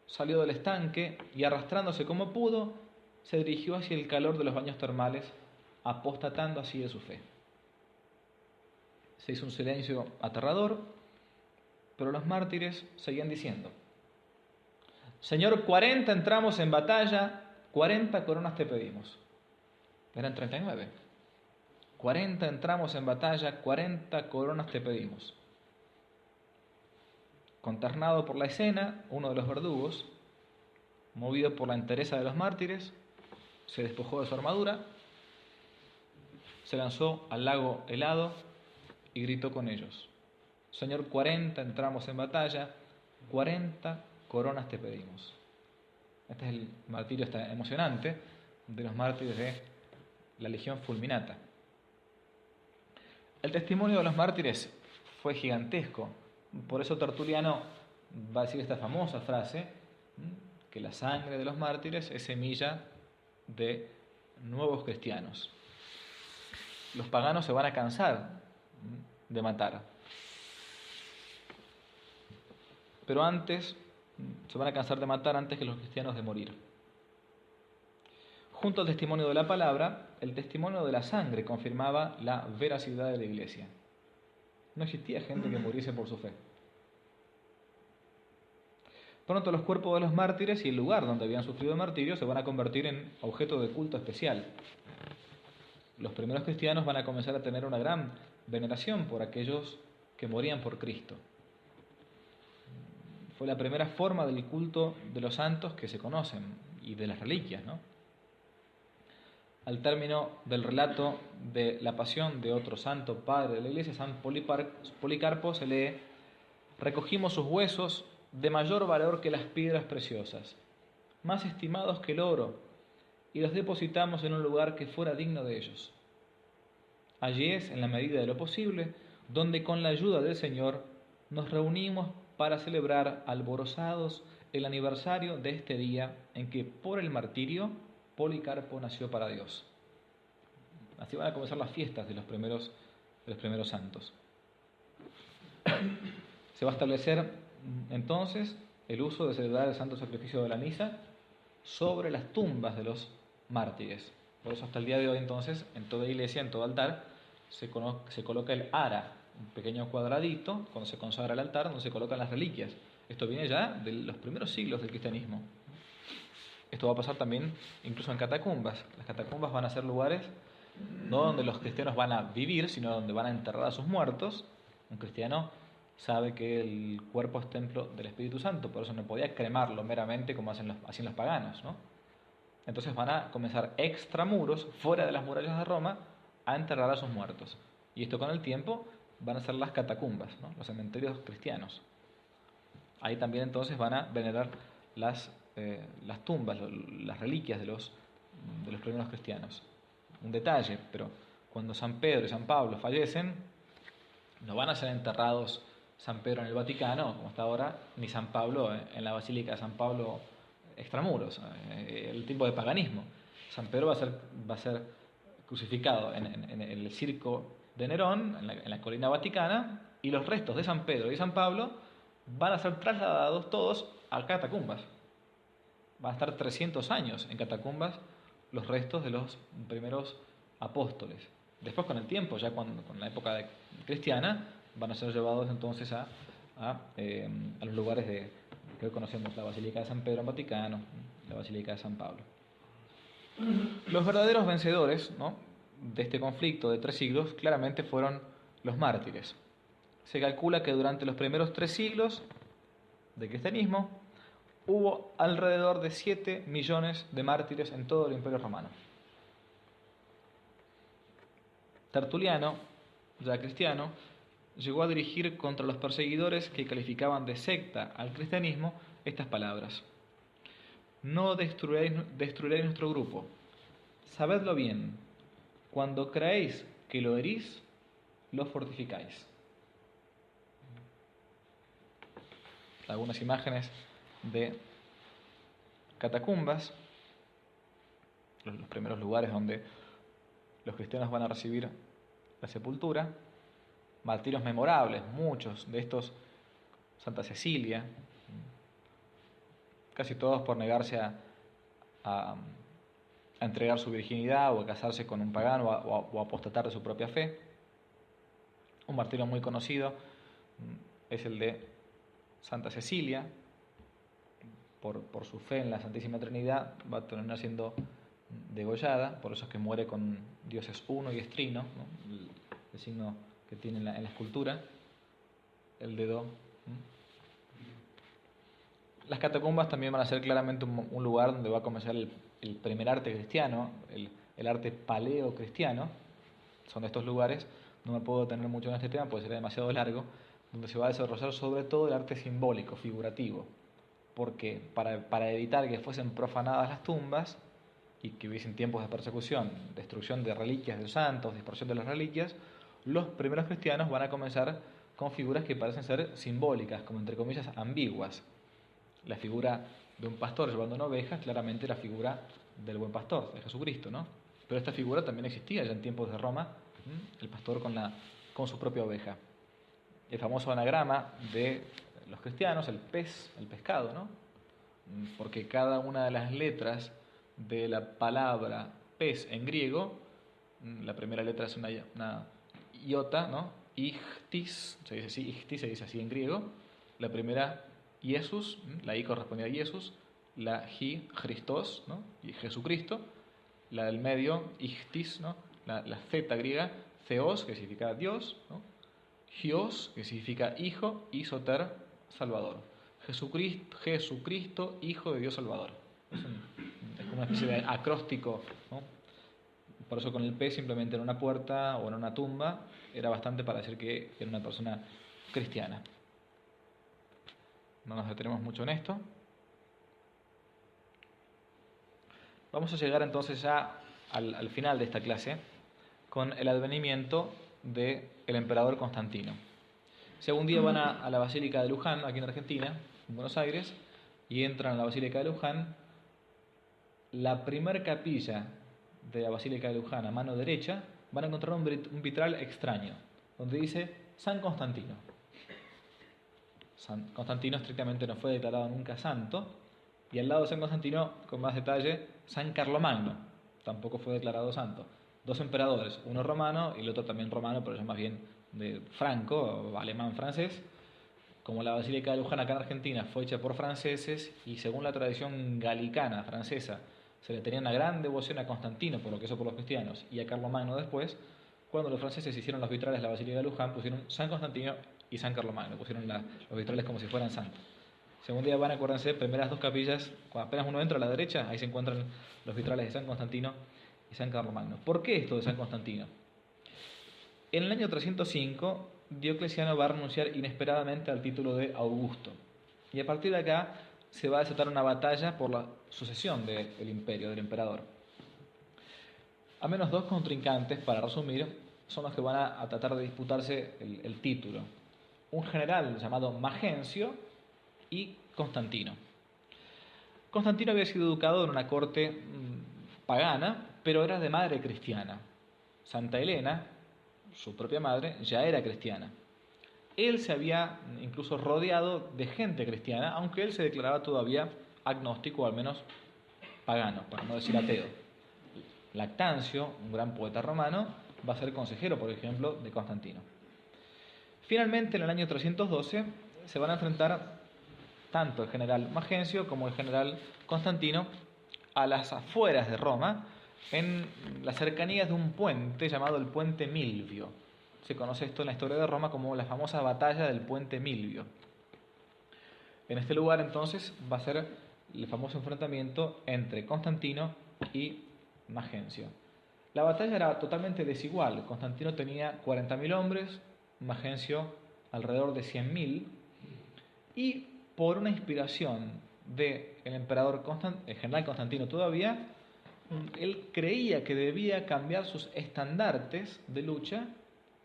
salió del estanque y, arrastrándose como pudo, se dirigió hacia el calor de los baños termales, apostatando así de su fe. Se hizo un silencio aterrador, pero los mártires seguían diciendo: Señor, 40 entramos en batalla, 40 coronas te pedimos. Eran 39. 40 entramos en batalla, 40 coronas te pedimos. Consternado por la escena, uno de los verdugos, movido por la entereza de los mártires, se despojó de su armadura, se lanzó al lago helado y gritó con ellos: Señor, 40 entramos en batalla, 40 coronas te pedimos. Este es el martirio emocionante de los mártires de la Legión Fulminata. El testimonio de los mártires fue gigantesco. Por eso Tertuliano va a decir esta famosa frase, que la sangre de los mártires es semilla de nuevos cristianos. Los paganos se van a cansar de matar, pero antes se van a cansar de matar antes que los cristianos de morir. Junto al testimonio de la palabra, el testimonio de la sangre confirmaba la veracidad de la Iglesia. No existía gente que muriese por su fe. Pronto los cuerpos de los mártires y el lugar donde habían sufrido el martirio se van a convertir en objeto de culto especial. Los primeros cristianos van a comenzar a tener una gran veneración por aquellos que morían por Cristo. Fue la primera forma del culto de los santos que se conocen y de las reliquias, ¿no? Al término del relato de la pasión de otro santo padre de la Iglesia, San Policarpo, se lee: recogimos sus huesos de mayor valor que las piedras preciosas, más estimados que el oro, y los depositamos en un lugar que fuera digno de ellos. Allí es, en la medida de lo posible, donde con la ayuda del Señor nos reunimos para celebrar alborozados el aniversario de este día en que por el martirio Policarpo nació para Dios. Así van a comenzar las fiestas de los primeros santos. Se va a establecer entonces el uso de celebrar el santo sacrificio de la misa sobre las tumbas de los mártires. Por eso hasta el día de hoy entonces en toda iglesia, en todo altar, se coloca el ara, un pequeño cuadradito, cuando se consagra el altar, donde se colocan las reliquias. Esto viene ya de los primeros siglos del cristianismo. Esto va a pasar también incluso en catacumbas. Las catacumbas van a ser lugares no donde los cristianos van a vivir, sino donde van a enterrar a sus muertos. Un cristiano sabe que el cuerpo es templo del Espíritu Santo, por eso no podía cremarlo meramente como hacían los paganos, ¿no? Entonces van a comenzar extramuros, fuera de las murallas de Roma, a enterrar a sus muertos. Y esto con el tiempo van a ser las catacumbas, ¿no?, los cementerios cristianos. Ahí también entonces van a venerar las tumbas, las reliquias de los primeros cristianos. Un detalle, pero cuando San Pedro y San Pablo fallecen, no van a ser enterrados San Pedro en el Vaticano, como está ahora, ni San Pablo en la Basílica de San Pablo extramuros, el tipo de paganismo. San Pedro va a ser crucificado en el circo de Nerón, en la colina vaticana, y los restos de San Pedro y San Pablo van a ser trasladados todos a catacumbas. Van a estar 300 años en catacumbas los restos de los primeros apóstoles. Después, con el tiempo, ya con la época cristiana, van a ser llevados entonces a los lugares que hoy conocemos, la Basílica de San Pedro en Vaticano, la Basílica de San Pablo. Los verdaderos vencedores, ¿no?, de este conflicto de 3 siglos claramente fueron los mártires. Se calcula que durante los primeros 3 siglos del cristianismo hubo alrededor de 7 millones de mártires en todo el Imperio Romano. Tertuliano, ya cristiano, llegó a dirigir contra los perseguidores que calificaban de secta al cristianismo estas palabras: no destruiréis nuestro grupo. Sabedlo bien, cuando creéis que lo herís, lo fortificáis. Algunas imágenes de catacumbas, los primeros lugares donde los cristianos van a recibir la sepultura. Martirios memorables, muchos de estos: Santa Cecilia, casi todos por negarse a entregar su virginidad o a casarse con un pagano o a apostatar de su propia fe. Un martirio muy conocido es el de Santa Cecilia. Por su fe en la Santísima Trinidad va a terminar siendo degollada, por eso es que muere con dioses uno y estrino, ¿no?, el signo que tiene en la escultura, el dedo. Las catacumbas también van a ser claramente un lugar donde va a comenzar el primer arte cristiano, el arte paleocristiano. Son estos lugares, no me puedo detener mucho en este tema porque sería demasiado largo, donde se va a desarrollar sobre todo el arte simbólico, figurativo, porque para evitar que fuesen profanadas las tumbas y que hubiesen tiempos de persecución, destrucción de reliquias de los santos, dispersión de las reliquias, los primeros cristianos van a comenzar con figuras que parecen ser simbólicas, como entre comillas ambiguas. La figura de un pastor llevando una oveja, claramente la figura del buen pastor, de Jesucristo, ¿no? Pero esta figura también existía ya en tiempos de Roma, el pastor con su propia oveja. El famoso anagrama de los cristianos, el pescado, ¿no? Porque cada una de las letras de la palabra pez en griego, la primera letra es una iota, ¿no? Ichthys, se dice así, ichthys se dice así en griego. La primera, Jesús, la I corresponde a Jesús, la J, Christos, ¿no?, y Jesucristo. La del medio, ichthys, ¿no?, la Z griega, Theos, que significa Dios, ¿no?, Hios, que significa hijo, y Soter, Salvador. Jesucristo, Hijo de Dios Salvador. Es como una especie de acróstico, ¿no? Por eso con el P simplemente en una puerta o en una tumba era bastante para decir que era una persona cristiana. No nos detenemos mucho en esto. Vamos a llegar entonces ya al final de esta clase con el advenimiento del emperador Constantino. Si algún día van a la Basílica de Luján, aquí en Argentina, en Buenos Aires, y entran a la Basílica de Luján, la primer capilla de la Basílica de Luján, a mano derecha, van a encontrar un vitral extraño, donde dice San Constantino. San Constantino estrictamente no fue declarado nunca santo, y al lado de San Constantino, con más detalle, San Carlomagno, tampoco fue declarado santo. 2 emperadores, uno romano y el otro también romano, pero ya más bien de franco, o alemán-francés. Como la Basílica de Luján acá en Argentina fue hecha por franceses y según la tradición galicana francesa se le tenía una gran devoción a Constantino por lo que hizo por los cristianos y a Carlomagno después, cuando los franceses hicieron los vitrales de la Basílica de Luján pusieron San Constantino y San Carlomagno, pusieron los vitrales como si fueran santos. Si algún día van, acuérdense, primeras 2 capillas, cuando apenas uno entra a la derecha, ahí se encuentran los vitrales de San Constantino y San Carlomagno. ¿Por qué esto de San Constantino? En el año 305, Diocleciano va a renunciar inesperadamente al título de Augusto. Y a partir de acá se va a desatar una batalla por la sucesión del imperio, del emperador. Al menos 2 contrincantes, para resumir, son los que van a tratar de disputarse el título. Un general llamado Magencio y Constantino. Constantino había sido educado en una corte pagana, pero era de madre cristiana. Santa Elena, su propia madre, ya era cristiana. Él se había incluso rodeado de gente cristiana, aunque él se declaraba todavía agnóstico, o al menos pagano, para no decir ateo. Lactancio, un gran poeta romano, va a ser consejero, por ejemplo, de Constantino. Finalmente, en el año 312, se van a enfrentar tanto el general Magencio como el general Constantino a las afueras de Roma, en las cercanías de un puente llamado el Puente Milvio. Se conoce esto en la historia de Roma como la famosa batalla del Puente Milvio. En este lugar, entonces, va a ser el famoso enfrentamiento entre Constantino y Magencio. La batalla era totalmente desigual. Constantino tenía 40.000 hombres, Magencio alrededor de 100.000, y por una inspiración del emperador el general Constantino todavía, él creía que debía cambiar sus estandartes de lucha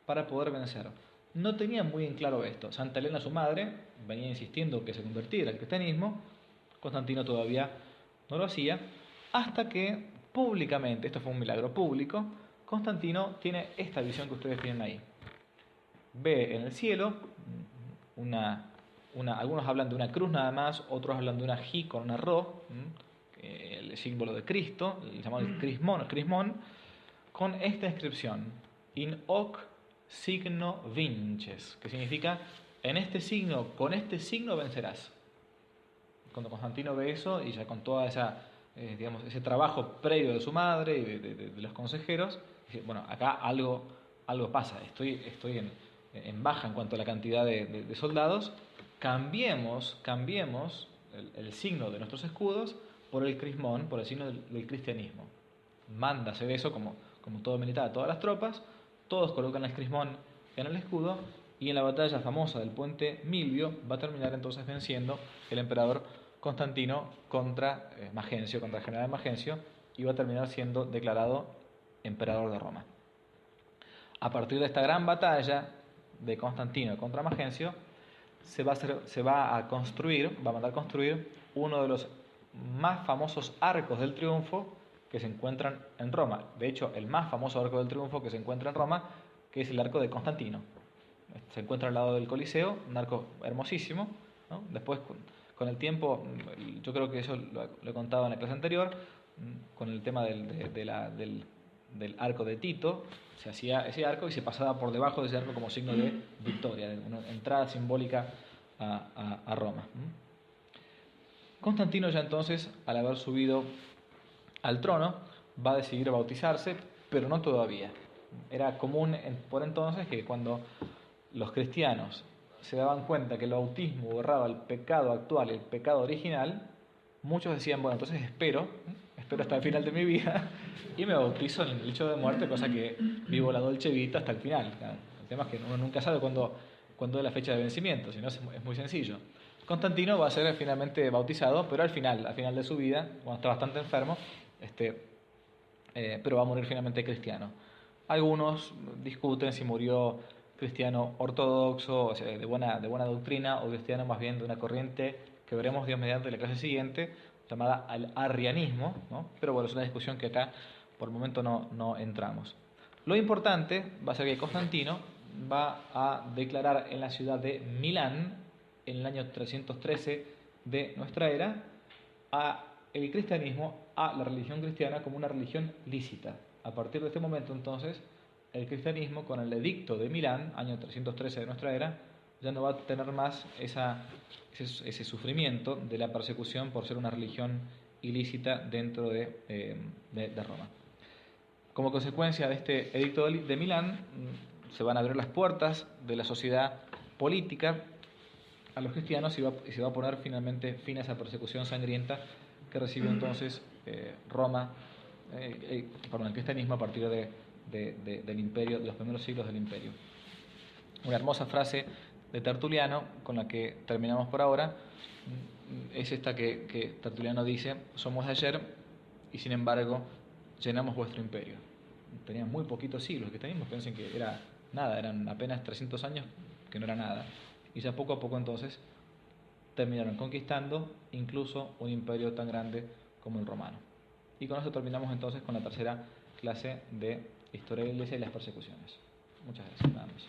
para poder vencer. No tenía muy en claro esto. Santa Elena, su madre, venía insistiendo que se convirtiera al cristianismo. Constantino todavía no lo hacía, hasta que públicamente, esto fue un milagro público, Constantino tiene esta visión que ustedes tienen ahí. Ve en el cielo algunos hablan de una cruz nada más, otros hablan de una J con una Ro, el símbolo de Cristo, el llamado crismón, con esta inscripción: in hoc signo vinces, que significa en este signo, con este signo vencerás. Cuando Constantino ve eso, y ya con toda ese trabajo previo de su madre y de los consejeros, dice, bueno, acá algo pasa, estoy en baja en cuanto a la cantidad de soldados, cambiemos el signo de nuestros escudos por el crismón, por el signo del cristianismo. Manda hacer eso como todo militar a todas las tropas, todos colocan el crismón en el escudo, y en la batalla famosa del Puente Milvio va a terminar entonces venciendo el emperador Constantino contra Magencio, contra el general Magencio, y va a terminar siendo declarado emperador de Roma. A partir de esta gran batalla de Constantino contra Magencio, va a mandar construir uno de los más famosos arcos del triunfo que se encuentran en Roma. De hecho, el más famoso arco del triunfo que se encuentra en Roma, que es el arco de Constantino. Se encuentra al lado del Coliseo, un arco hermosísimo, ¿no? Después, con el tiempo, yo creo que eso lo he contado en la clase anterior, con el tema del arco de Tito, se hacía ese arco y se pasaba por debajo de ese arco como signo de victoria, de una entrada simbólica a Roma. Constantino, ya entonces, al haber subido al trono, va a decidir bautizarse, pero no todavía. Era común por entonces que cuando los cristianos se daban cuenta que el bautismo borraba el pecado actual, el pecado original, muchos decían, bueno, entonces espero hasta el final de mi vida y me bautizo en el lecho de muerte, cosa que vivo la dolce vita hasta el final. El tema es que uno nunca sabe cuándo es la fecha de vencimiento, si no es muy sencillo. Constantino va a ser finalmente bautizado, pero al final de su vida, cuando está bastante enfermo, pero va a morir finalmente cristiano. Algunos discuten si murió cristiano ortodoxo, o sea, de buena doctrina, o cristiano más bien de una corriente que veremos Dios mediante la clase siguiente, llamada al arrianismo, ¿no? Pero bueno, es una discusión que acá por el momento no entramos. Lo importante va a ser que Constantino va a declarar en la ciudad de Milán, en el año 313 de nuestra era, el cristianismo, a la religión cristiana, como una religión lícita. A partir de este momento, entonces, el cristianismo, con el edicto de Milán, año 313 de nuestra era, ya no va a tener más ese sufrimiento de la persecución por ser una religión ilícita dentro de Roma. Como consecuencia de este edicto de Milán, se van a abrir las puertas de la sociedad política a los cristianos y se va a poner finalmente fin a esa persecución sangrienta que recibió entonces el cristianismo a partir del imperio, de los primeros siglos del imperio. Una hermosa frase de Tertuliano, con la que terminamos por ahora, es esta que Tertuliano dice: somos de ayer y sin embargo llenamos vuestro imperio. Tenían muy poquitos siglos, el cristianismo, piensen que era nada, eran apenas 300 años, que no era nada, y ya poco a poco entonces terminaron conquistando incluso un imperio tan grande como el romano. Y con esto terminamos entonces con la tercera clase de Historia de la Iglesia y las persecuciones. Muchas gracias. Nada más.